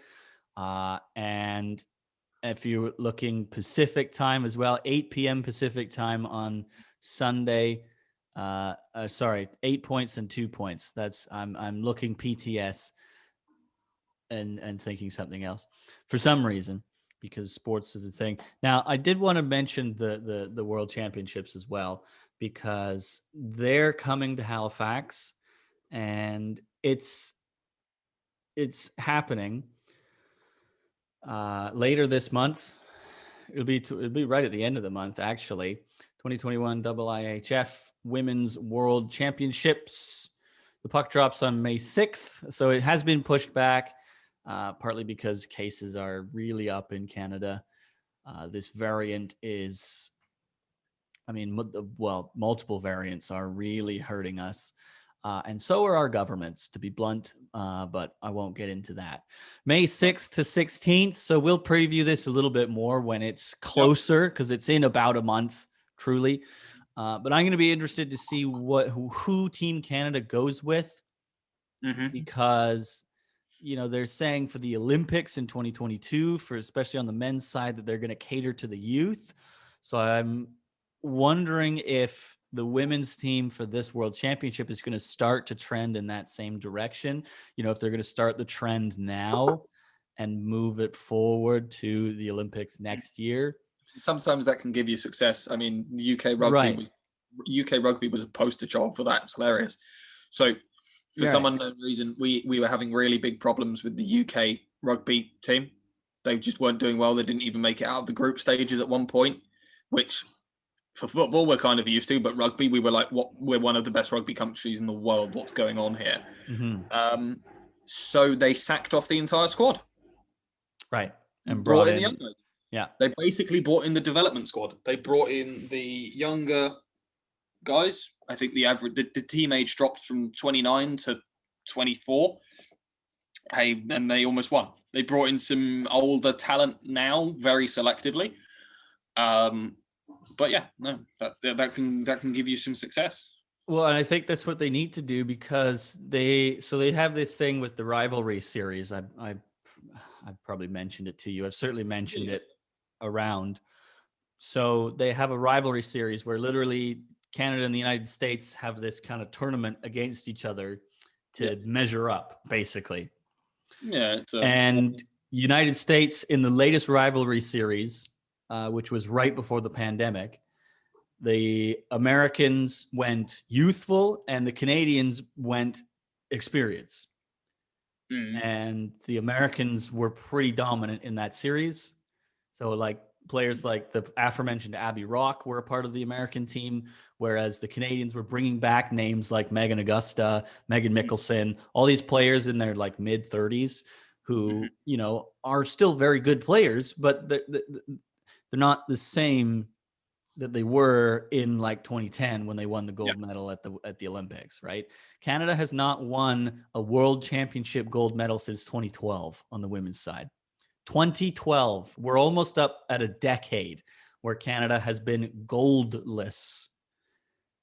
and if you're looking Pacific time as well, 8 p.m. Pacific time on Sunday. 8 points and 2 points. That's I'm looking PTS. And thinking something else for some reason because sports is a thing. Now, I did want to mention the World Championships as well because they're coming to Halifax and it's happening later this month. It'll be right at the end of the month, actually. 2021 IIHF Women's World Championships. The puck drops on May 6th, so it has been pushed back. Partly because cases are really up in Canada. This variant is, multiple variants are really hurting us. And so are our governments, to be blunt, but I won't get into that. May 6th to 16th, so we'll preview this a little bit more when it's closer, because it's in about a month, truly. But I'm going to be interested to see who Team Canada goes with, because they're saying for the Olympics in 2022, especially on the men's side, that they're going to cater to the youth. So I'm wondering if the women's team for this World Championship is going to start to trend in that same direction. If they're going to start the trend now and move it forward to the Olympics next year. Sometimes that can give you success. I mean, the UK rugby was a poster child for that. It's hilarious. So for some unknown reason, we were having really big problems with the UK rugby team. They just weren't doing well. They didn't even make it out of the group stages at one point, which for football we're kind of used to, but rugby, we were like, we're one of the best rugby countries in the world. What's going on here? So they sacked off the entire squad. Right. And brought in the young guys. Yeah. They basically brought in the development squad. They brought in the younger guys. I think the team age dropped from 29 to 24. And they almost won. They brought in some older talent now, very selectively. But yeah, no, that can give you some success. Well, and I think that's what they need to do, because they have this thing with the rivalry series. I've probably mentioned it to you. I've certainly mentioned it around. So they have a rivalry series where literally Canada and the United States have this kind of tournament against each other to measure up, basically. Yeah. And United States in the latest rivalry series, which was right before the pandemic, the Americans went youthful and the Canadians went experience. And the Americans were pretty dominant in that series. So like players like the aforementioned Abby Rock were a part of the American team, whereas the Canadians were bringing back names like Megan Augusta, Megan Mickelson, all these players in their like mid 30s who, you know, are still very good players, but they're not the same that they were in like 2010 when they won the gold medal at the Olympics, right? Canada has not won a world championship gold medal since 2012 on the women's side. 2012, we're almost up at a decade where Canada has been goldless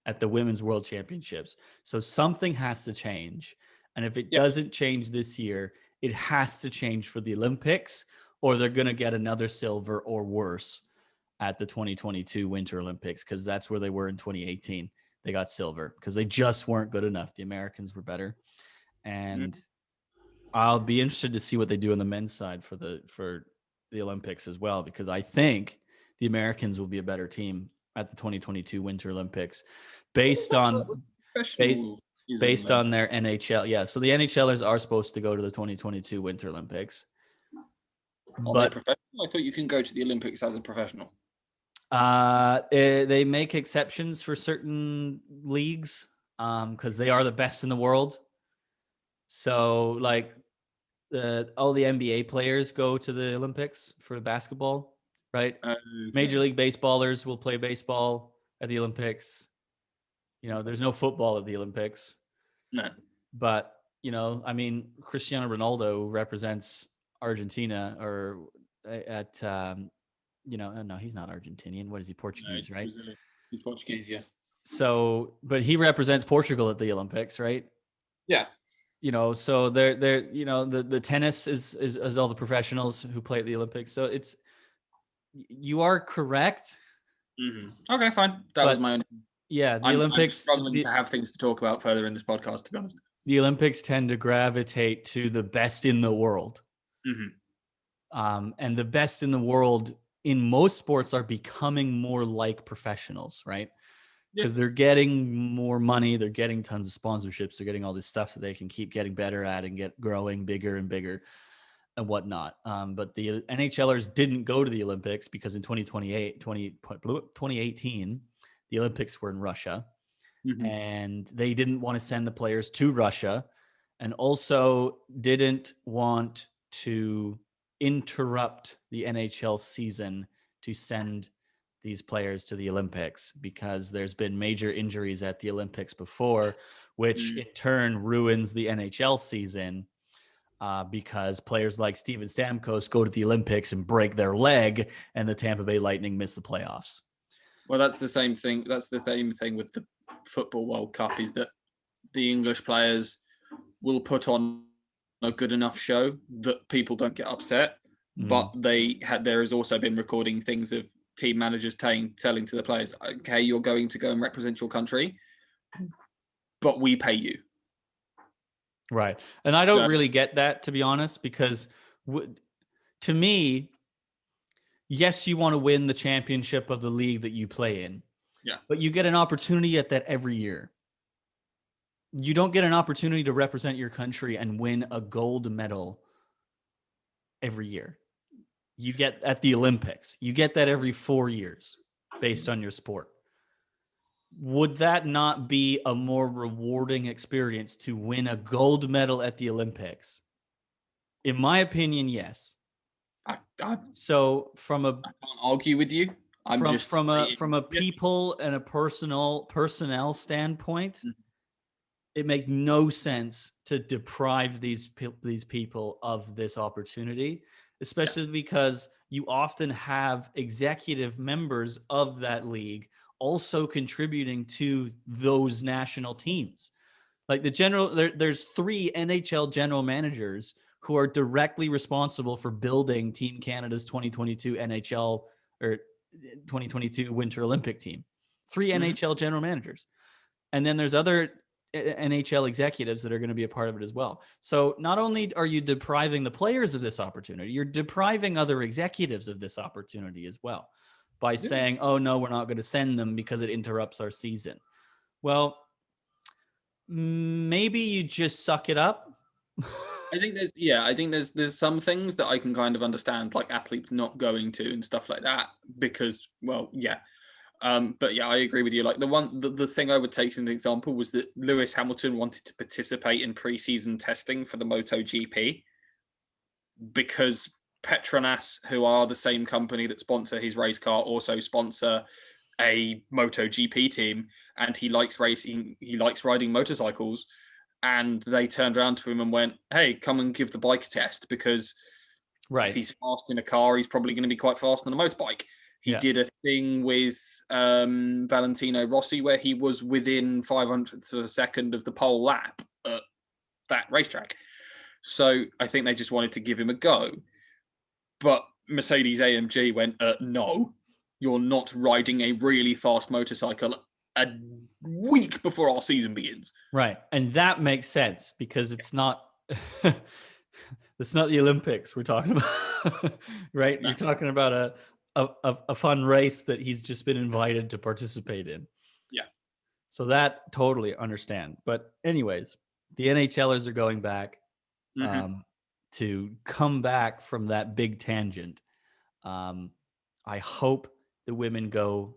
at the women's world championships. So something has to change. And if it doesn't change this year, it has to change for the Olympics, or they're going to get another silver or worse at the 2022 Winter Olympics, because that's where they were in 2018. They got silver because they just weren't good enough. The Americans were better. And I'll be interested to see what they do on the men's side for the Olympics as well, because I think the Americans will be a better team at the 2022 Winter Olympics based on their NHL. Yeah, so the NHLers are supposed to go to the 2022 Winter Olympics. Are they professional? I thought you can go to the Olympics as a professional. They make exceptions for certain leagues because they are the best in the world. So like all the NBA players go to the Olympics for basketball, right? Okay. Major League Baseballers will play baseball at the Olympics. You know, there's no football at the Olympics. No. But, you know, I mean, Cristiano Ronaldo represents Argentina or at, you know, no, he's not Argentinian. What is he? Portuguese, right? He's Portuguese, yeah. So, but he represents Portugal at the Olympics, right? Yeah. You know, so they're you know, the tennis is all the professionals who play at the Olympics. So it's, you are correct. Okay, fine. That was my own. Yeah, the Olympics. I'm struggling to have things to talk about further in this podcast, to be honest. The Olympics tend to gravitate to the best in the world. And the best in the world in most sports are becoming more like professionals, right? Because they're getting more money, they're getting tons of sponsorships, they're getting all this stuff that they can keep getting better at and get growing bigger and bigger and whatnot. But the NHLers didn't go to the Olympics because in 2018, the Olympics were in Russia, and they didn't want to send the players to Russia, and also didn't want to interrupt the NHL season to send these players to the Olympics, because there's been major injuries at the Olympics before, which in turn ruins the NHL season, because players like Steven Stamkos go to the Olympics and break their leg, and the Tampa Bay Lightning miss the playoffs. Well, that's the same thing. That's the same thing with the Football World Cup, is that the English players will put on a good enough show that people don't get upset. But there has also been recording things of team managers telling to the players, okay, you're going to go and represent your country, but we pay you. Right. And I don't really get that, to be honest, because to me, yes, you want to win the championship of the league that you play in. Yeah. But you get an opportunity at that every year. You don't get an opportunity to represent your country and win a gold medal every year. You get at the Olympics. You get that every 4 years based on your sport. Would that not be a more rewarding experience to win a gold medal at the Olympics? In my opinion, yes. So I can't argue with you. From a people and a personnel standpoint, it makes no sense to deprive these people of this opportunity, especially because you often have executive members of that league also contributing to those national teams. Like there's 3 NHL general managers who are directly responsible for building Team Canada's 2022 NHL or 2022 Winter Olympic team. 3 NHL general managers. And then there's other NHL executives that are going to be a part of it as well. So not only are you depriving the players of this opportunity, you're depriving other executives of this opportunity as well by saying, oh, no, we're not going to send them because it interrupts our season. Well, maybe you just suck it up. I think there's some things that I can kind of understand, like athletes not going to and stuff like that, because, well, yeah. But yeah, I agree with you. Like the thing I would take as an example was that Lewis Hamilton wanted to participate in preseason testing for the MotoGP because Petronas, who are the same company that sponsor his race car, also sponsor a MotoGP team, and he likes racing. He likes riding motorcycles, and they turned around to him and went, "Hey, come and give the bike a test because if he's fast in a car, he's probably going to be quite fast on a motorbike." He did a thing with Valentino Rossi where he was within 500th of a second of the pole lap at that racetrack. So I think they just wanted to give him a go. But Mercedes-AMG went, no, you're not riding a really fast motorcycle a week before our season begins. Right. And that makes sense because it's not... it's not the Olympics we're talking about, right? No. You're talking about a fun race that he's just been invited to participate in. Yeah. So that totally understand. But anyways, the NHLers are going back to come back from that big tangent. I hope the women go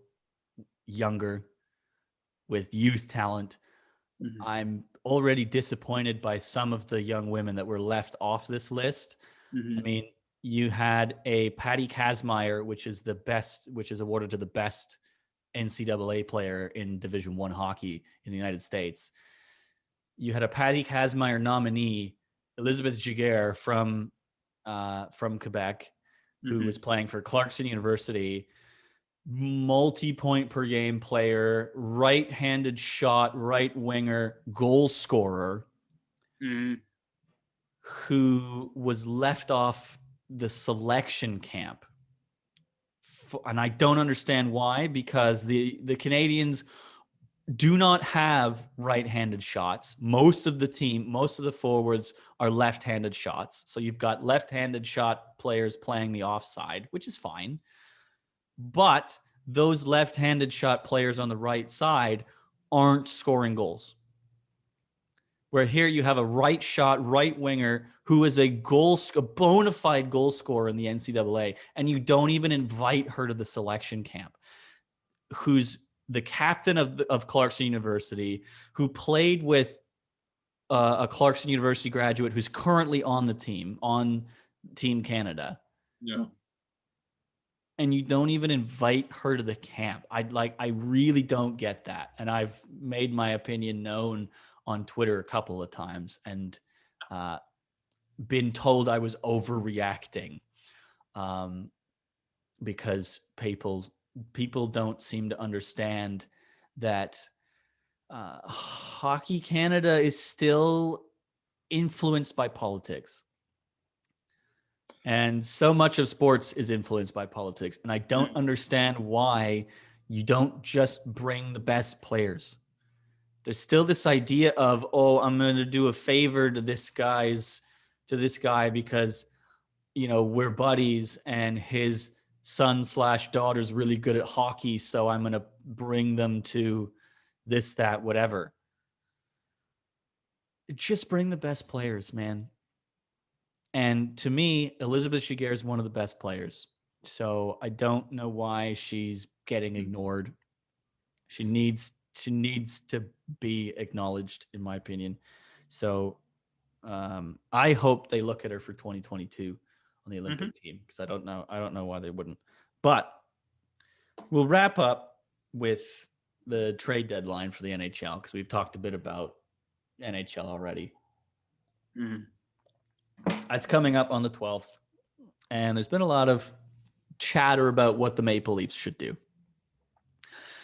younger with youth talent. I'm already disappointed by some of the young women that were left off this list. I mean, you had a Patty Kazmaier, which is awarded to the best NCAA player in Division I hockey in the United States. You had a Patty Kazmaier nominee, Elizabeth Giguère from Quebec, who was playing for Clarkson University, multi-point per game player, right-handed shot, right winger, goal scorer, who was left off the selection camp. And I don't understand why, because the Canadians do not have right-handed shots. Most of the forwards are left-handed shots. So you've got left-handed shot players playing the offside, which is fine. But those left-handed shot players on the right side aren't scoring goals. Where here you have a right shot, right winger who is a bona fide goal scorer in the NCAA, and you don't even invite her to the selection camp, who's the captain of Clarkson University, who played with a Clarkson University graduate who's currently on Team Canada. Yeah. And you don't even invite her to the camp. I really don't get that. And I've made my opinion known on Twitter a couple of times and been told I was overreacting because people don't seem to understand that Hockey Canada is still influenced by politics. And so much of sports is influenced by politics. And I don't understand why you don't just bring the best players. There's still this idea of, oh, I'm going to do a favor to this guy because, we're buddies and his son/daughter's really good at hockey. So I'm going to bring them to this, that, whatever. Just bring the best players, man. And to me, Elizabeth Giguère is one of the best players. So I don't know why she's getting ignored. She needs to be acknowledged, in my opinion. So I hope they look at her for 2022 on the Olympic team, because I don't know why they wouldn't. But we'll wrap up with the trade deadline for the NHL, because we've talked a bit about NHL already. It's coming up on the 12th, and there's been a lot of chatter about what the Maple Leafs should do.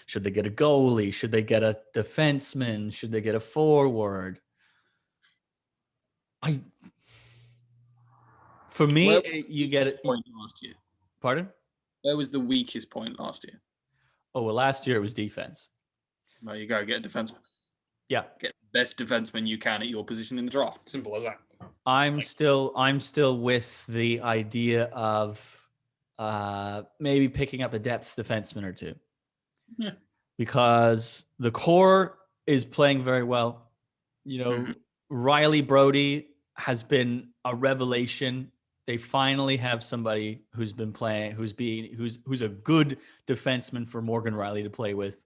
Should they get a goalie? Should they get a defenseman? Should they get a forward? For me, you get it. Point last year. Pardon? Where was the weakest point last year? Oh, well, last year it was defense. There you go, get a defenseman. Yeah. Get the best defenseman you can at your position in the draft. Simple as that. I'm still with the idea of maybe picking up a depth defenseman or two. Yeah. Because the core is playing very well. Riley Brody has been a revelation. They finally have somebody who's been playing, who's a good defenseman for Morgan Riley to play with.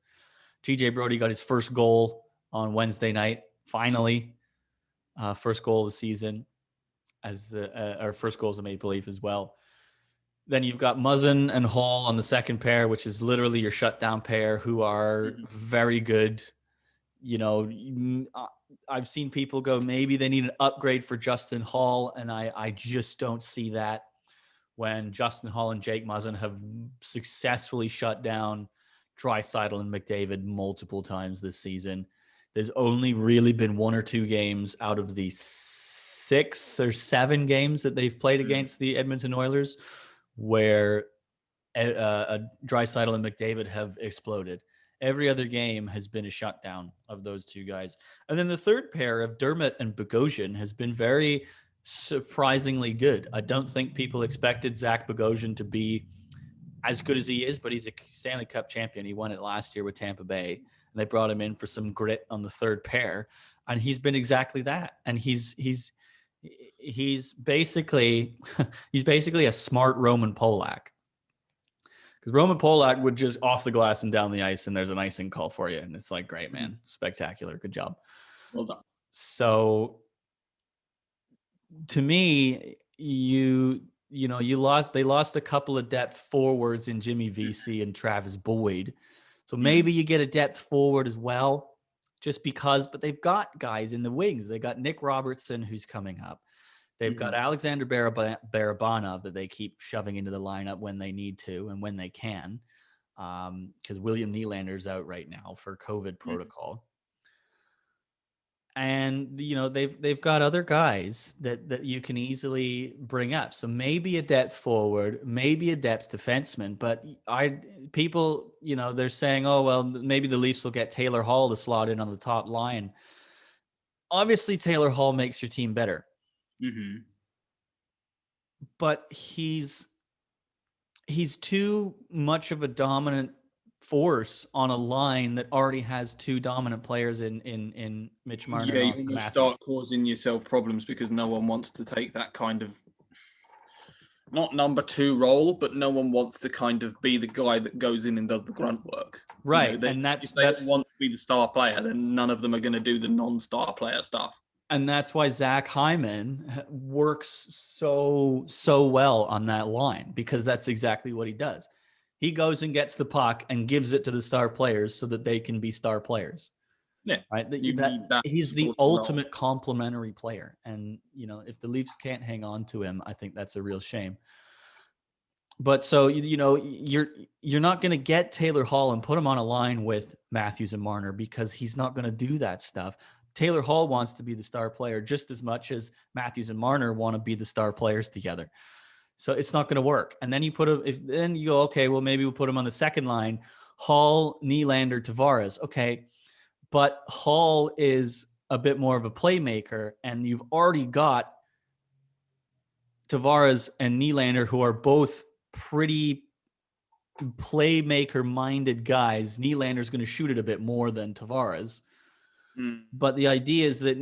TJ Brody got his first goal on Wednesday night. Finally, first goal of the season, as our first goal as a Maple Leaf as well. Then you've got Muzzin and Hall on the second pair, which is literally your shutdown pair, who are very good. I've seen people go, maybe they need an upgrade for Justin Hall, and I just don't see that when Justin Hall and Jake Muzzin have successfully shut down Draisaitl and McDavid multiple times this season. There's only really been 1 or 2 games out of the 6 or 7 games that they've played against the Edmonton Oilers where Draisaitl and McDavid have exploded. Every other game has been a shutdown of those 2 guys. And then the third pair of Dermott and Bogosian has been very surprisingly good. I don't think people expected Zach Bogosian to be as good as he is, but he's a Stanley Cup champion. He won it last year with Tampa Bay, and they brought him in for some grit on the third pair, and he's been exactly that. And he's basically a smart Roman Polak. Because Roman Polak would just off the glass and down the ice, and there's an icing call for you. And it's like, great, man. Spectacular. Good job. Well done. So to me, they lost a couple of depth forwards in Jimmy Vesey and Travis Boyd. So maybe you get a depth forward as well, just because, but they've got guys in the wings. They got Nick Robertson, who's coming up. They've got Alexander Barabanov that they keep shoving into the lineup when they need to and when they can, because William Nylander's out right now for COVID protocol. And they've got other guys that you can easily bring up. So maybe a depth forward, maybe a depth defenseman. But people they're saying, oh well, maybe the Leafs will get Taylor Hall to slot in on the top line. Obviously, Taylor Hall makes your team better. Mm-hmm. But he's too much of a dominant force on a line that already has 2 dominant players in Mitch Marner. Yeah, and you start causing yourself problems because no one wants to take that kind of, not number 2 role, but no one wants to kind of be the guy that goes in and does the grunt work. Right, if they want to be the star player, then none of them are going to do the non-star player stuff. And that's why Zach Hyman works so well on that line, because that's exactly what he does. He goes and gets the puck and gives it to the star players so that they can be star players. Yeah. Right. He's the ultimate complementary player. And, if the Leafs can't hang on to him, I think that's a real shame. But so, you're not going to get Taylor Hall and put him on a line with Matthews and Marner, because he's not going to do that stuff. Taylor Hall wants to be the star player just as much as Matthews and Marner want to be the star players together. So it's not going to work. And then then you go, okay, well, maybe we'll put him on the second line, Hall, Nylander, Tavares. Okay. But Hall is a bit more of a playmaker, and you've already got Tavares and Nylander, who are both pretty playmaker-minded guys. Nylander's going to shoot it a bit more than Tavares. But the idea is that,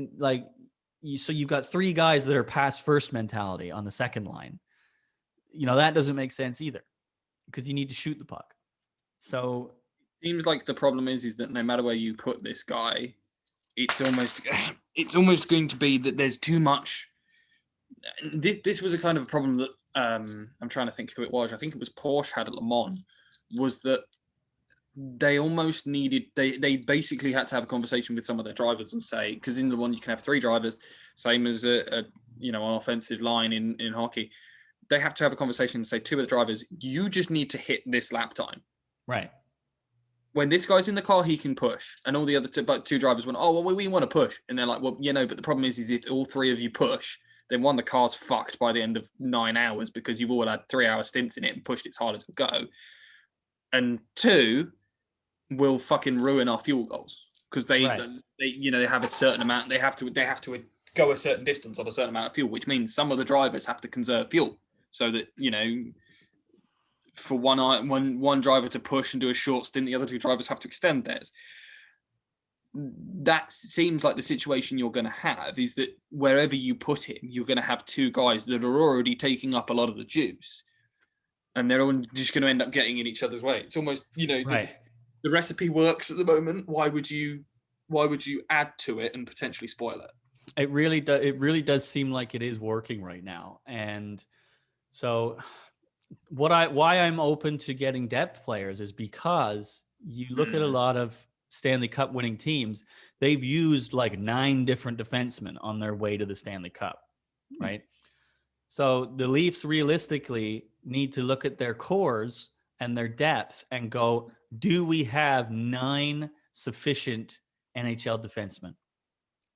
so you've got 3 guys that are pass first mentality on the second line. That doesn't make sense either, because you need to shoot the puck. So seems like the problem is that no matter where you put this guy, it's almost going to be that there's too much. This was a kind of a problem that I'm trying to think who it was. I think it was Porsche had at Le Mans, was that they almost needed, they basically had to have a conversation with some of their drivers and say, because in the one you can have 3 drivers, same as an offensive line in hockey. They have to have a conversation and say, 2 of the drivers, you just need to hit this lap time. Right. When this guy's in the car, he can push. And all the other 2 drivers went, oh, well, we want to push. And they're like, well, but the problem is if all 3 of you push, then 1, the car's fucked by the end of 9 hours because you've all had 3-hour stints in it and pushed its hard as it will go. And 2, will fucking ruin our fuel goals because they have a certain amount. They have to go a certain distance on a certain amount of fuel, which means some of the drivers have to conserve fuel so that for one driver to push and do a short stint, the other two drivers have to extend theirs. That seems like the situation you're going to have, is that wherever you put him, you're going to have two guys that are already taking up a lot of the juice, and they're all just going to end up getting in each other's way. It's almost, right. The recipe works at the moment. Why would you add to it and potentially spoil it? It really does seem like it is working right now. And so why I'm open to getting depth players is because you look at a lot of Stanley Cup winning teams, they've used like 9 different defensemen on their way to the Stanley Cup, right? So the Leafs realistically need to look at their cores and their depth and go, do we have 9 sufficient NHL defensemen?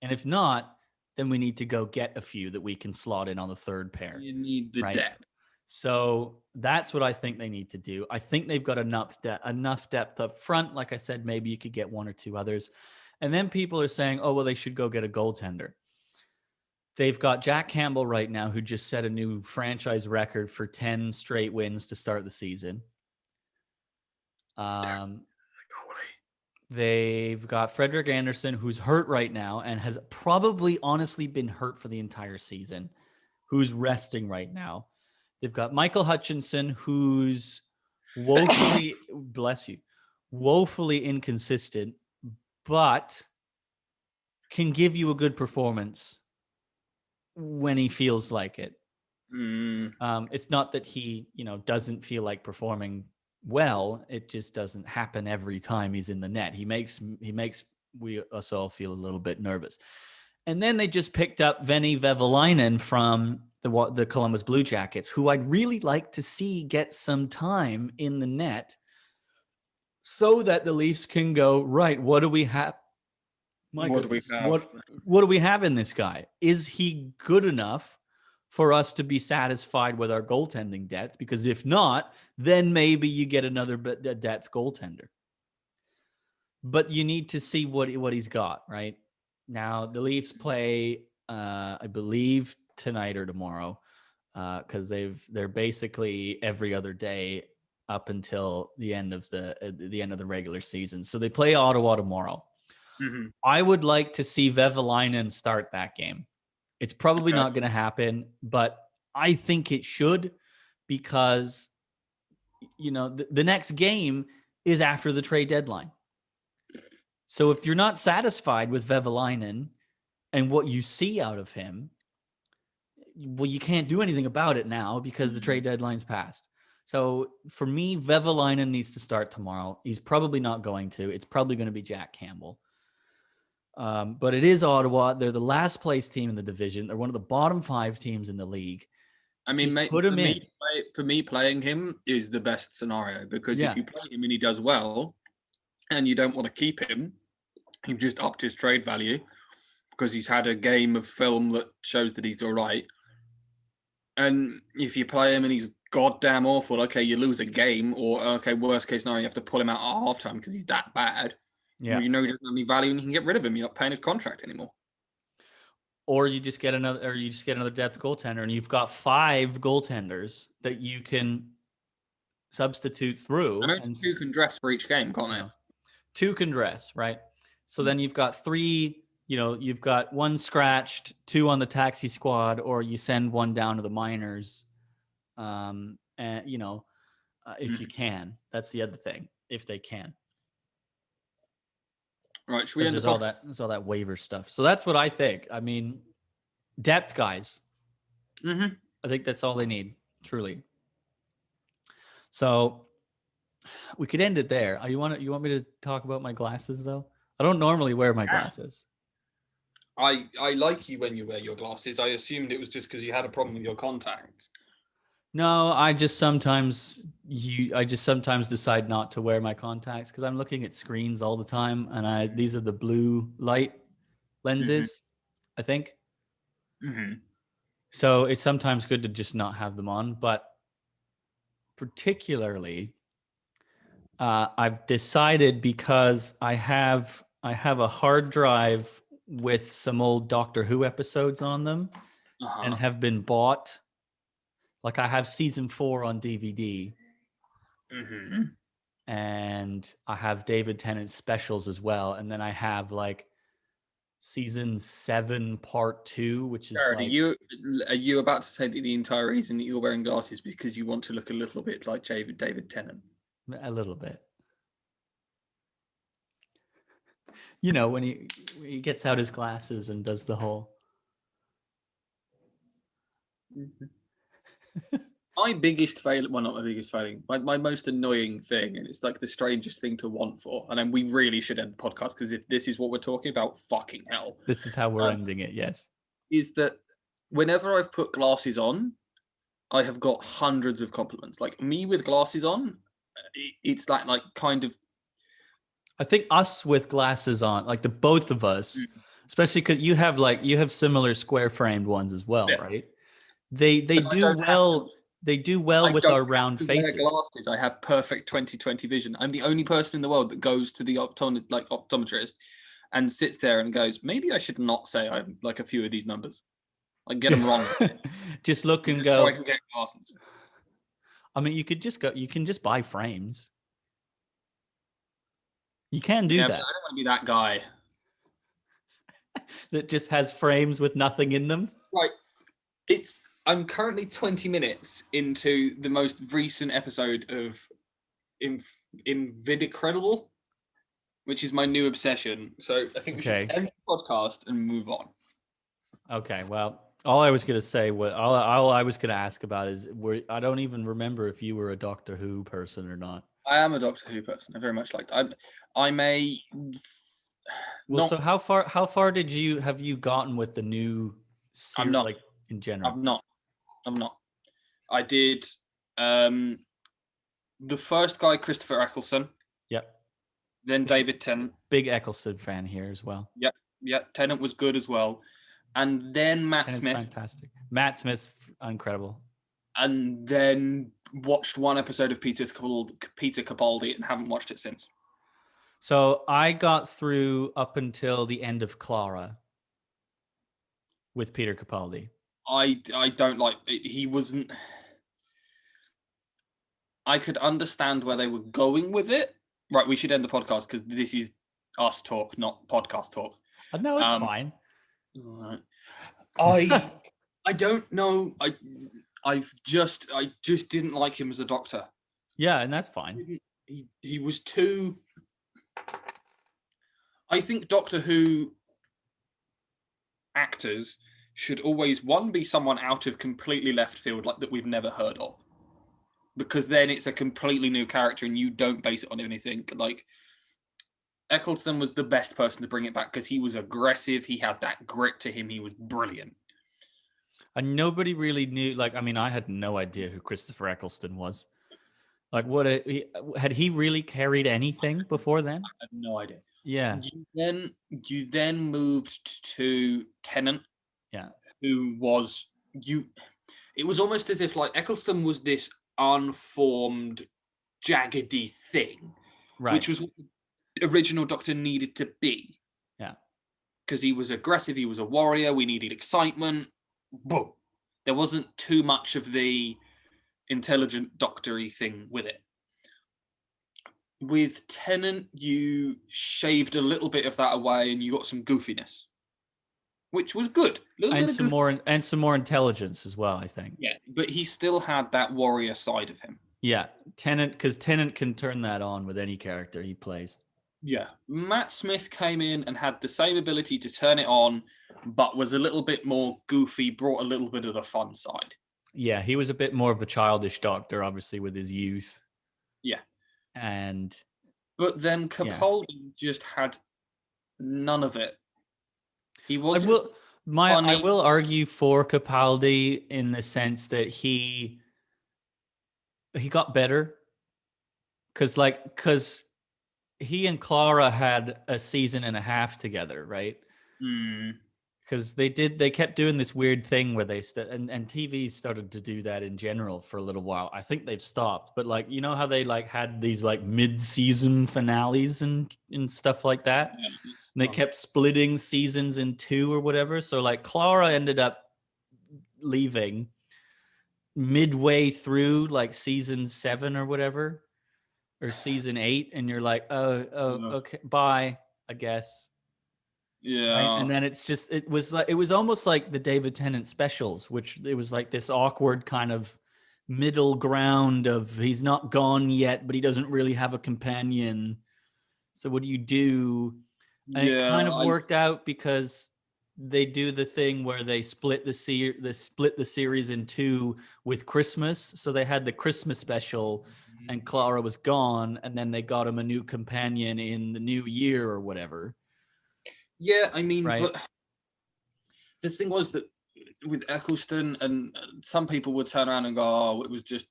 And if not, then we need to go get a few that we can slot in on the third pair. You need the depth. So that's what I think they need to do. I think they've got enough depth up front. Like I said, maybe you could get 1 or 2 others. And then people are saying, oh, well, they should go get a goaltender. They've got Jack Campbell right now, who just set a new franchise record for 10 straight wins to start the season. They've got Frederik Andersen, who's hurt right now and has probably honestly been hurt for the entire season, who's resting right now. They've got Michael Hutchinson, who's woefully, woefully inconsistent, but can give you a good performance when he feels like it. It's not that he, doesn't feel like performing well. It just doesn't happen every time he's in the net. He makes us all feel a little bit nervous. And then they just picked up Veni Vevalainen from the Columbus Blue Jackets, who I'd really like to see get some time in the net so that the Leafs can go, right, what do we have? What do we have in this guy? Is he good enough for us to be satisfied with our goaltending depth? Because if not, then maybe you get another depth goaltender. But you need to see what he's got, right? Now, the Leafs play, I believe, tonight or tomorrow, because they're basically every other day up until the end of the regular season. So they play Ottawa tomorrow. Mm-hmm. I would like to see Vevalainen start that game. It's probably not going to happen, but I think it should, because the next game is after the trade deadline. So if you're not satisfied with Vevalainen and what you see out of him, well, you can't do anything about it now because the trade deadline's passed. So for me, Vevalainen needs to start tomorrow. He's probably not going to. It's probably going to be Jack Campbell. But it is Ottawa. They're the last place team in the division. They're one of the bottom 5 teams in the league. I mean, for me, playing him is the best scenario, because if you play him and he does well and you don't want to keep him, you've just upped his trade value because he's had a game of film that shows that he's all right. And if you play him and he's goddamn awful, okay, you lose a game, or okay, worst case scenario, you have to pull him out at halftime because he's that bad. Yeah, he doesn't have any value, and you can get rid of him. You're not paying his contract anymore. Or you just get another depth goaltender, and you've got 5 goaltenders that you can substitute through. And 2 can dress for each game, can't they? 2 can dress, right? So then you've got 3. You've got 1 scratched, 2 on the taxi squad, or you send 1 down to the minors. And if you can, that's the other thing. If they can. Right, should we end there's all that waiver stuff. So that's what I think. I mean, depth guys. Mm-hmm. I think that's all they need, truly. So we could end it there. You want me to talk about my glasses though? I don't normally wear my glasses. I like you when you wear your glasses. I assumed it was just because you had a problem with your contacts. No, I just sometimes decide not to wear my contacts because I'm looking at screens all the time, and these are the blue light lenses, I think. Mm-hmm. So it's sometimes good to just not have them on, but particularly I've decided, because I have I have a hard drive with some old Doctor Who episodes on them and have been bought. Like I have season 4 on DVD. Mm-hmm. And I have David Tennant's specials as well. And then I have like season 7 part 2, which is Jared, like... Are you about to say that the entire reason that you're wearing glasses because you want to look a little bit like David Tennant? A little bit. You know, when he gets out his glasses and does the whole... Mm-hmm. My biggest failure, well, not my biggest failing, my most annoying thing, and it's like the strangest thing to want for, and then we really should end the podcast because if this is what we're talking about, fucking hell. This is how we're ending it, yes. Is that whenever I've put glasses on, I have got hundreds of compliments. Like me with glasses on, it's like kind of... I think us with glasses on, like the both of us, especially because you have similar square framed ones as well, right? They do well. They do well with our round faces. Glasses. I have perfect 20/20 vision. I'm the only person in the world that goes to the optometrist and sits there and goes, maybe I should not say I'm like a few of these numbers. Like get them wrong. Just look and go. So I can get glasses. I mean, you could just go. You can just buy frames. You can do that. But I don't want to be that guy that just has frames with nothing in them. Right. I'm currently 20 minutes into the most recent episode of Invidicredible, which is my new obsession. So I think we should end the podcast and move on. Okay. Well, all I was going to say, all I was going to ask about is, I don't even remember if you were a Doctor Who person or not. I am a Doctor Who person. I very much like that. I'm a... Well, so how far have you gotten with the new series, I'm not. like in general? I'm not. I did the first guy, Christopher Eccleston. Yep. Then David Tennant. Big Eccleston fan here as well. Yep. Tennant was good as well. And then Matt Smith. Fantastic. Matt Smith's incredible. And then watched one episode of Peter Capaldi and haven't watched it since. So I got through up until the end of Clara with Peter Capaldi. I don't like it. He wasn't... I could understand where they were going with it. Right, we should end the podcast because this is us talk, not podcast talk. No, it's fine. All right. I don't know. I just didn't like him as a Doctor. Yeah, and that's fine. He was too... I think Doctor Who actors should always, one, be someone out of completely left field, like that we've never heard of. Because then it's a completely new character and you don't base it on anything. Like, Eccleston was the best person to bring it back because he was aggressive. He had that grit to him. He was brilliant. And nobody really knew, like, I mean, I had no idea who Christopher Eccleston was. Like, had he really carried anything before then? I had no idea. Yeah. You then moved to Tennant. Yeah. Who was it was almost as if like Eccleston was this unformed, jaggedy thing. Right. Which was what the original Doctor needed to be. Yeah. Because he was aggressive, he was a warrior, we needed excitement. Boom. There wasn't too much of the intelligent doctor-y thing with it. With Tennant, you shaved a little bit of that away and you got some goofiness, which was good. And some more intelligence as well, I think. Yeah, but he still had that warrior side of him. Yeah, because Tennant can turn that on with any character he plays. Yeah. Matt Smith came in and had the same ability to turn it on, but was a little bit more goofy, brought a little bit of the fun side. Yeah, he was a bit more of a childish Doctor, obviously, with his youth. Yeah. But then Capaldi just had none of it. He wasn't... I will argue for Capaldi in the sense that he got better. Because he and Clara had a season and a half together, right? because they kept doing this weird thing where and TV started to do that in general for a little while. I think they've stopped, but like, you know how they like had these like mid-season finales and stuff like that, and they kept splitting seasons in two or whatever. So like Clara ended up leaving midway through like season 7 or whatever, or season 8, and you're like, oh okay, bye, I guess. Yeah. Right? And then it was almost like the David Tennant specials, which it was like this awkward kind of middle ground of he's not gone yet, but he doesn't really have a companion. So what do you do? And it kind of worked out because they do the thing where they split the series in two with Christmas. So they had the Christmas special and Clara was gone, and then they got him a new companion in the new year or whatever. Yeah, I mean, right? But the thing was that with Eccleston, and some people would turn around and go, oh, it was just,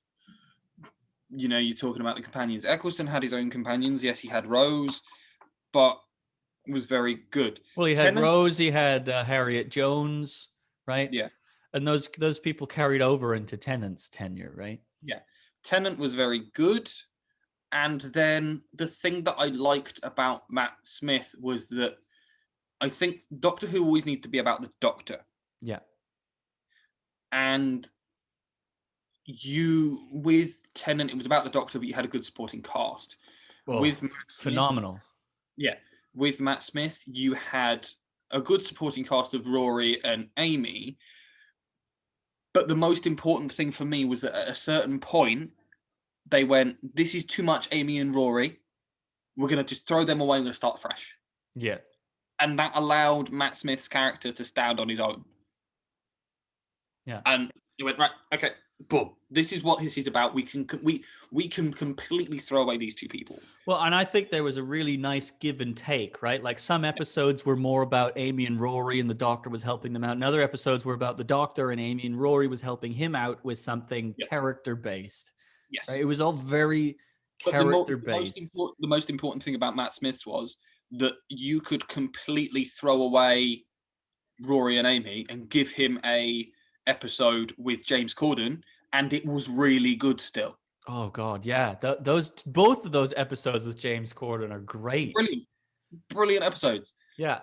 you're talking about the companions. Eccleston had his own companions. Yes, he had Rose, but was very good. Well, he had Rose, he had Harriet Jones, right? Yeah. And those people carried over into Tennant's tenure, right? Yeah. Tennant was very good. And then the thing that I liked about Matt Smith was that I think Doctor Who always needs to be about the Doctor. Yeah. And with Tennant, it was about the Doctor, but you had a good supporting cast. Well, with Matt Smith, phenomenal. Yeah. With Matt Smith, you had a good supporting cast of Rory and Amy. But the most important thing for me was that at a certain point, they went, this is too much Amy and Rory. We're going to just throw them away. We're going to start fresh. Yeah. And that allowed Matt Smith's character to stand on his own. Yeah. And he went, right, okay, boom. This is what this is about. We can completely throw away these two people. Well, and I think there was a really nice give and take, right? Like some episodes were more about Amy and Rory and the Doctor was helping them out. And other episodes were about the Doctor and Amy and Rory was helping him out with something character-based. Yes. Right? It was all very character-based. The most important thing about Matt Smith's was that you could completely throw away Rory and Amy and give him a episode with James Corden, and it was really good still. Oh God, yeah. Both of those episodes with James Corden are great. Brilliant episodes. Yeah.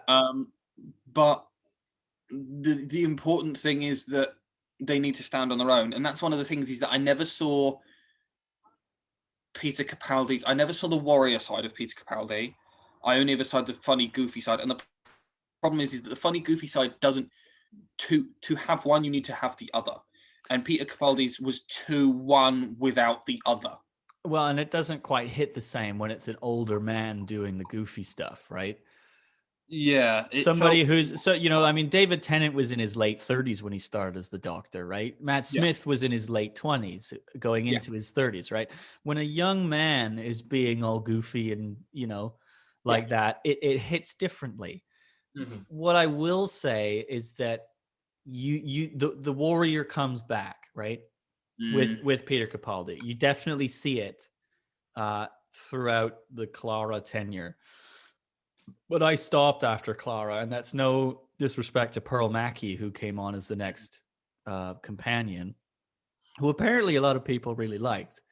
But the important thing is that they need to stand on their own, and that's one of the things is that I never saw Peter Capaldi's. I never saw the warrior side of Peter Capaldi. I only ever saw the funny, goofy side, and the problem is that the funny, goofy side doesn't. To have one, you need to have the other. And Peter Capaldi's was one without the other. Well, and it doesn't quite hit the same when it's an older man doing the goofy stuff, right? Yeah. David Tennant was in his late 30s when he started as the Doctor, right? Matt Smith was in his late 20s going into his 30s, right? When a young man is being all goofy and, like that, it hits differently. Mm-hmm. What I will say is that the warrior comes back, right? With Peter Capaldi. You definitely see it throughout the Clara tenure. But I stopped after Clara, and that's no disrespect to Pearl Mackie, who came on as the next companion, who apparently a lot of people really liked.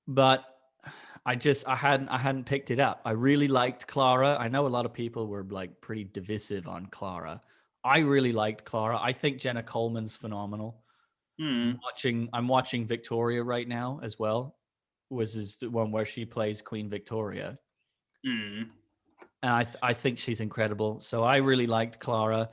But I hadn't picked it up. I really liked Clara. I know a lot of people were like pretty divisive on Clara. I really liked Clara. I think Jenna Coleman's phenomenal. I'm watching Victoria right now as well, which is the one where she plays Queen Victoria. And I think she's incredible. So I really liked Clara.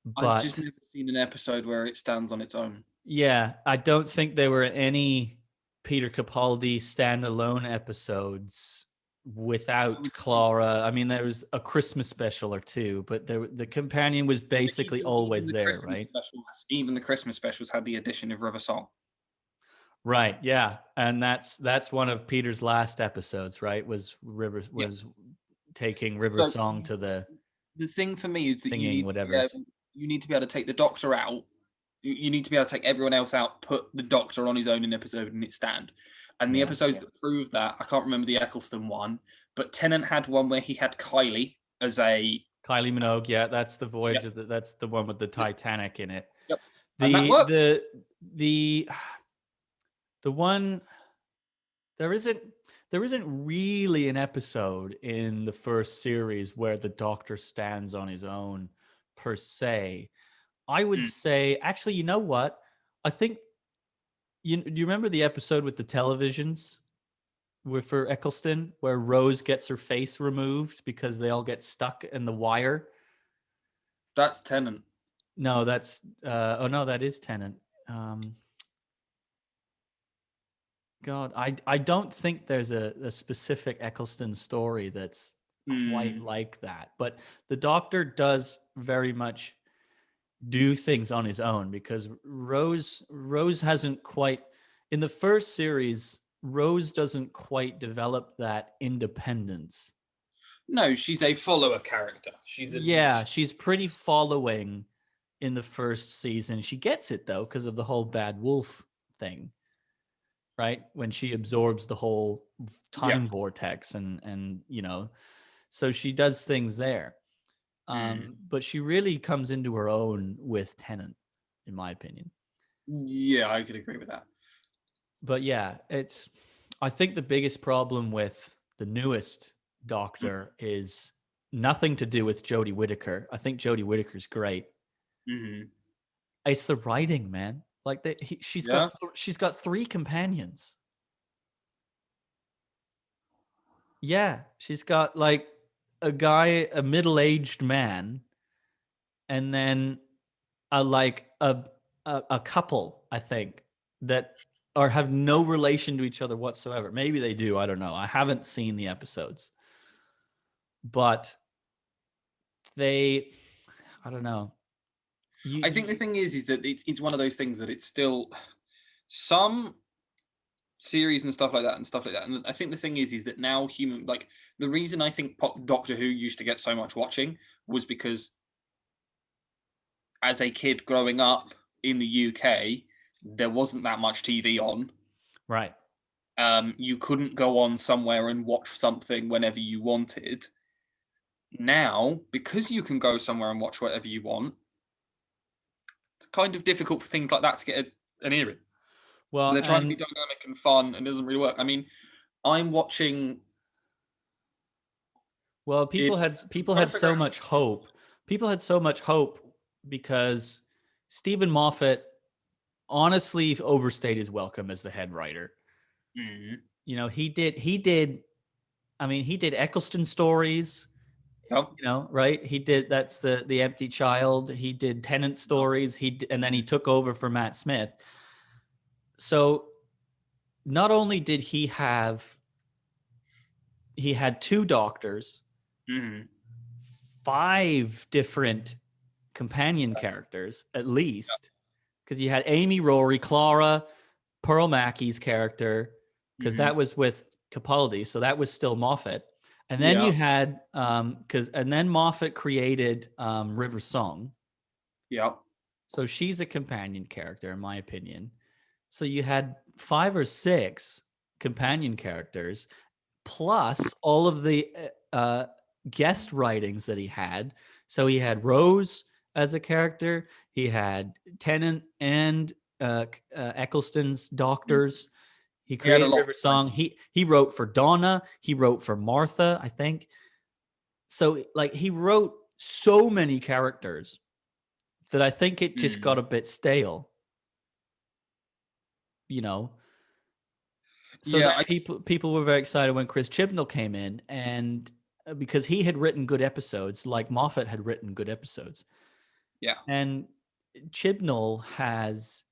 But I've just never seen an episode where it stands on its own. Yeah, I don't think there were any Peter Capaldi standalone episodes without Clara. I mean, there was a Christmas special or two, but the companion was basically always there, right? Even the Christmas specials had the addition of River Song. Right, yeah. And that's one of Peter's last episodes, right? Was taking River Song to the thing for me is that singing you need to be able to take the Doctor out. You need to be able to take everyone else out, put the Doctor on his own in episode, and it stand. And the episodes that prove that, I can't remember the Eccleston one, but Tennant had one where he had Kylie as a Kylie Minogue, yeah, that's the Voyager. That's the one with the Titanic in it. Yep. And that worked. The one there isn't really an episode in the first series where the Doctor stands on his own per se. I would say, actually, you know what? I think do you remember the episode with the televisions for Eccleston where Rose gets her face removed because they all get stuck in the wire? That's Tennant. No, that's no, that is Tennant. God, I don't think there's a specific Eccleston story that's quite like that. But the Doctor does very much do things on his own because Rose hasn't quite, in the first series, Rose doesn't quite develop that independence. No, she's a follower character. She's pretty following in the first season. She gets it though because of the whole Bad Wolf thing, right? When she absorbs the whole time vortex and so she does things there. But she really comes into her own with Tennant, in my opinion. Yeah, I could agree with that. But yeah, I think the biggest problem with the newest Doctor is nothing to do with Jodie Whittaker. I think Jodie Whittaker's great. It's the writing, man. Like she's got 3 companions. Yeah, she's got like a guy, a middle-aged man, and then a couple, I think, that have no relation to each other whatsoever. Maybe they do. I don't know. I haven't seen the episodes, but I don't know. I think the thing is that it's one of those things that it's still some series and stuff like that. And I think the thing is that now the reason I think Doctor Who used to get so much watching was because as a kid growing up in the UK, there wasn't that much TV on. Right. You couldn't go on somewhere and watch something whenever you wanted. Now, because you can go somewhere and watch whatever you want, it's kind of difficult for things like that to get an ear in. Well, so they're trying to be dynamic and fun, and it doesn't really work. I mean, I'm watching. Well, people had so much hope. People had so much hope because Stephen Moffat honestly overstayed his welcome as the head writer. You know, he did. I mean, he did Eccleston stories. Yep. You know, right? He did. That's the Empty Child. He did Tennant stories. And then he took over for Matt Smith. So, not only did he had 2 doctors, 5 different companion characters at least, because you had Amy, Rory, Clara, Pearl Mackey's character, because that was with Capaldi, so that was still Moffat. And then you had and then Moffat created River Song. Yeah. So she's a companion character, in my opinion. So you had 5 or 6 companion characters, plus all of the guest writings that he had. So he had Rose as a character. He had Tennant and Eccleston's doctors. He created River Song. He wrote for Donna. He wrote for Martha, I think. So like he wrote so many characters that I think it just got a bit stale. You know. So people were very excited when Chris Chibnall came in, and because he had written good episodes, like Moffat had written good episodes. Yeah. And Chibnall has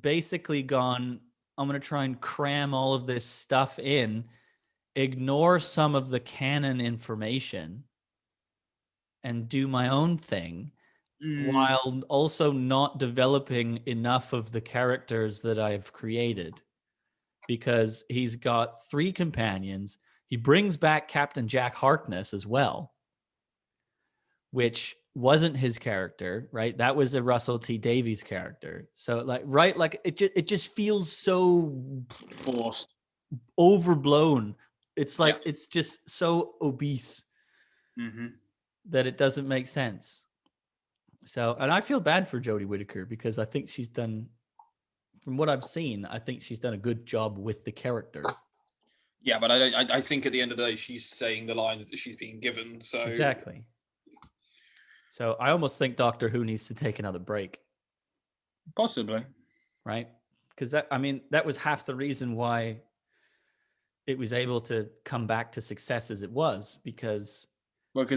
basically gone, I'm going to try and cram all of this stuff in, ignore some of the canon information, and do my own thing, while also not developing enough of the characters that I've created. Because he's got 3 companions. He brings back Captain Jack Harkness as well, which wasn't his character, right? That was a Russell T Davies character. So it just feels so forced, overblown. It's like it's just so obese. that it doesn't make sense. So, and I feel bad for Jodie Whittaker because I think she's done, from what I've seen, I think she's done a good job with the character. Yeah, but I think at the end of the day, she's saying the lines that she's being given. So exactly. So I almost think Doctor Who needs to take another break. Possibly. Right? Because that was half the reason why it was able to come back to success as it was, because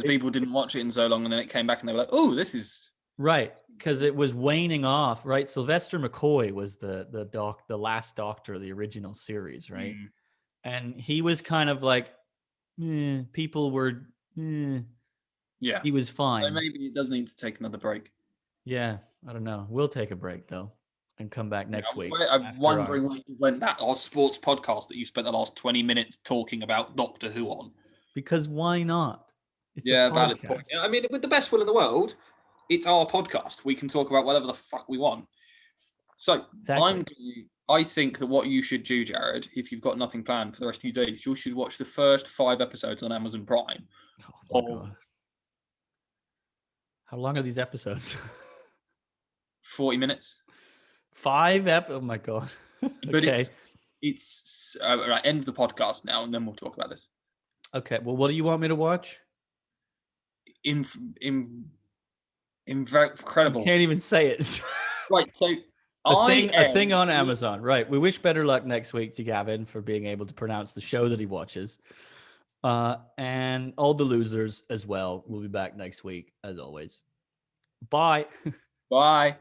people didn't watch it in so long, and then it came back and they were like, oh, this is right, because it was waning off, right? Sylvester McCoy was the last Doctor of the original series, right? And he was kind of like, people were, yeah, he was fine. So maybe it does need to take another break. Yeah, I don't know. We'll take a break though and come back next week. I'm wondering where you went that our sports podcast that you spent the last 20 minutes talking about Doctor Who on. Because why not? It's a valid point. I mean, with the best will in the world, it's our podcast. We can talk about whatever the fuck we want. So exactly. I think that what you should do, Jared, if you've got nothing planned for the rest of your days, you should watch the first 5 episodes on Amazon Prime. Oh my God. How long are these episodes? 40 minutes. 5 Oh my God. But it's right, end the podcast now, and then we'll talk about this. Okay. Well, what do you want me to watch? Incredible. You can't even say it. Right. So a thing on Amazon. Right. We wish better luck next week to Gavin for being able to pronounce the show that he watches. And all the losers as well. We'll be back next week as always. Bye. Bye.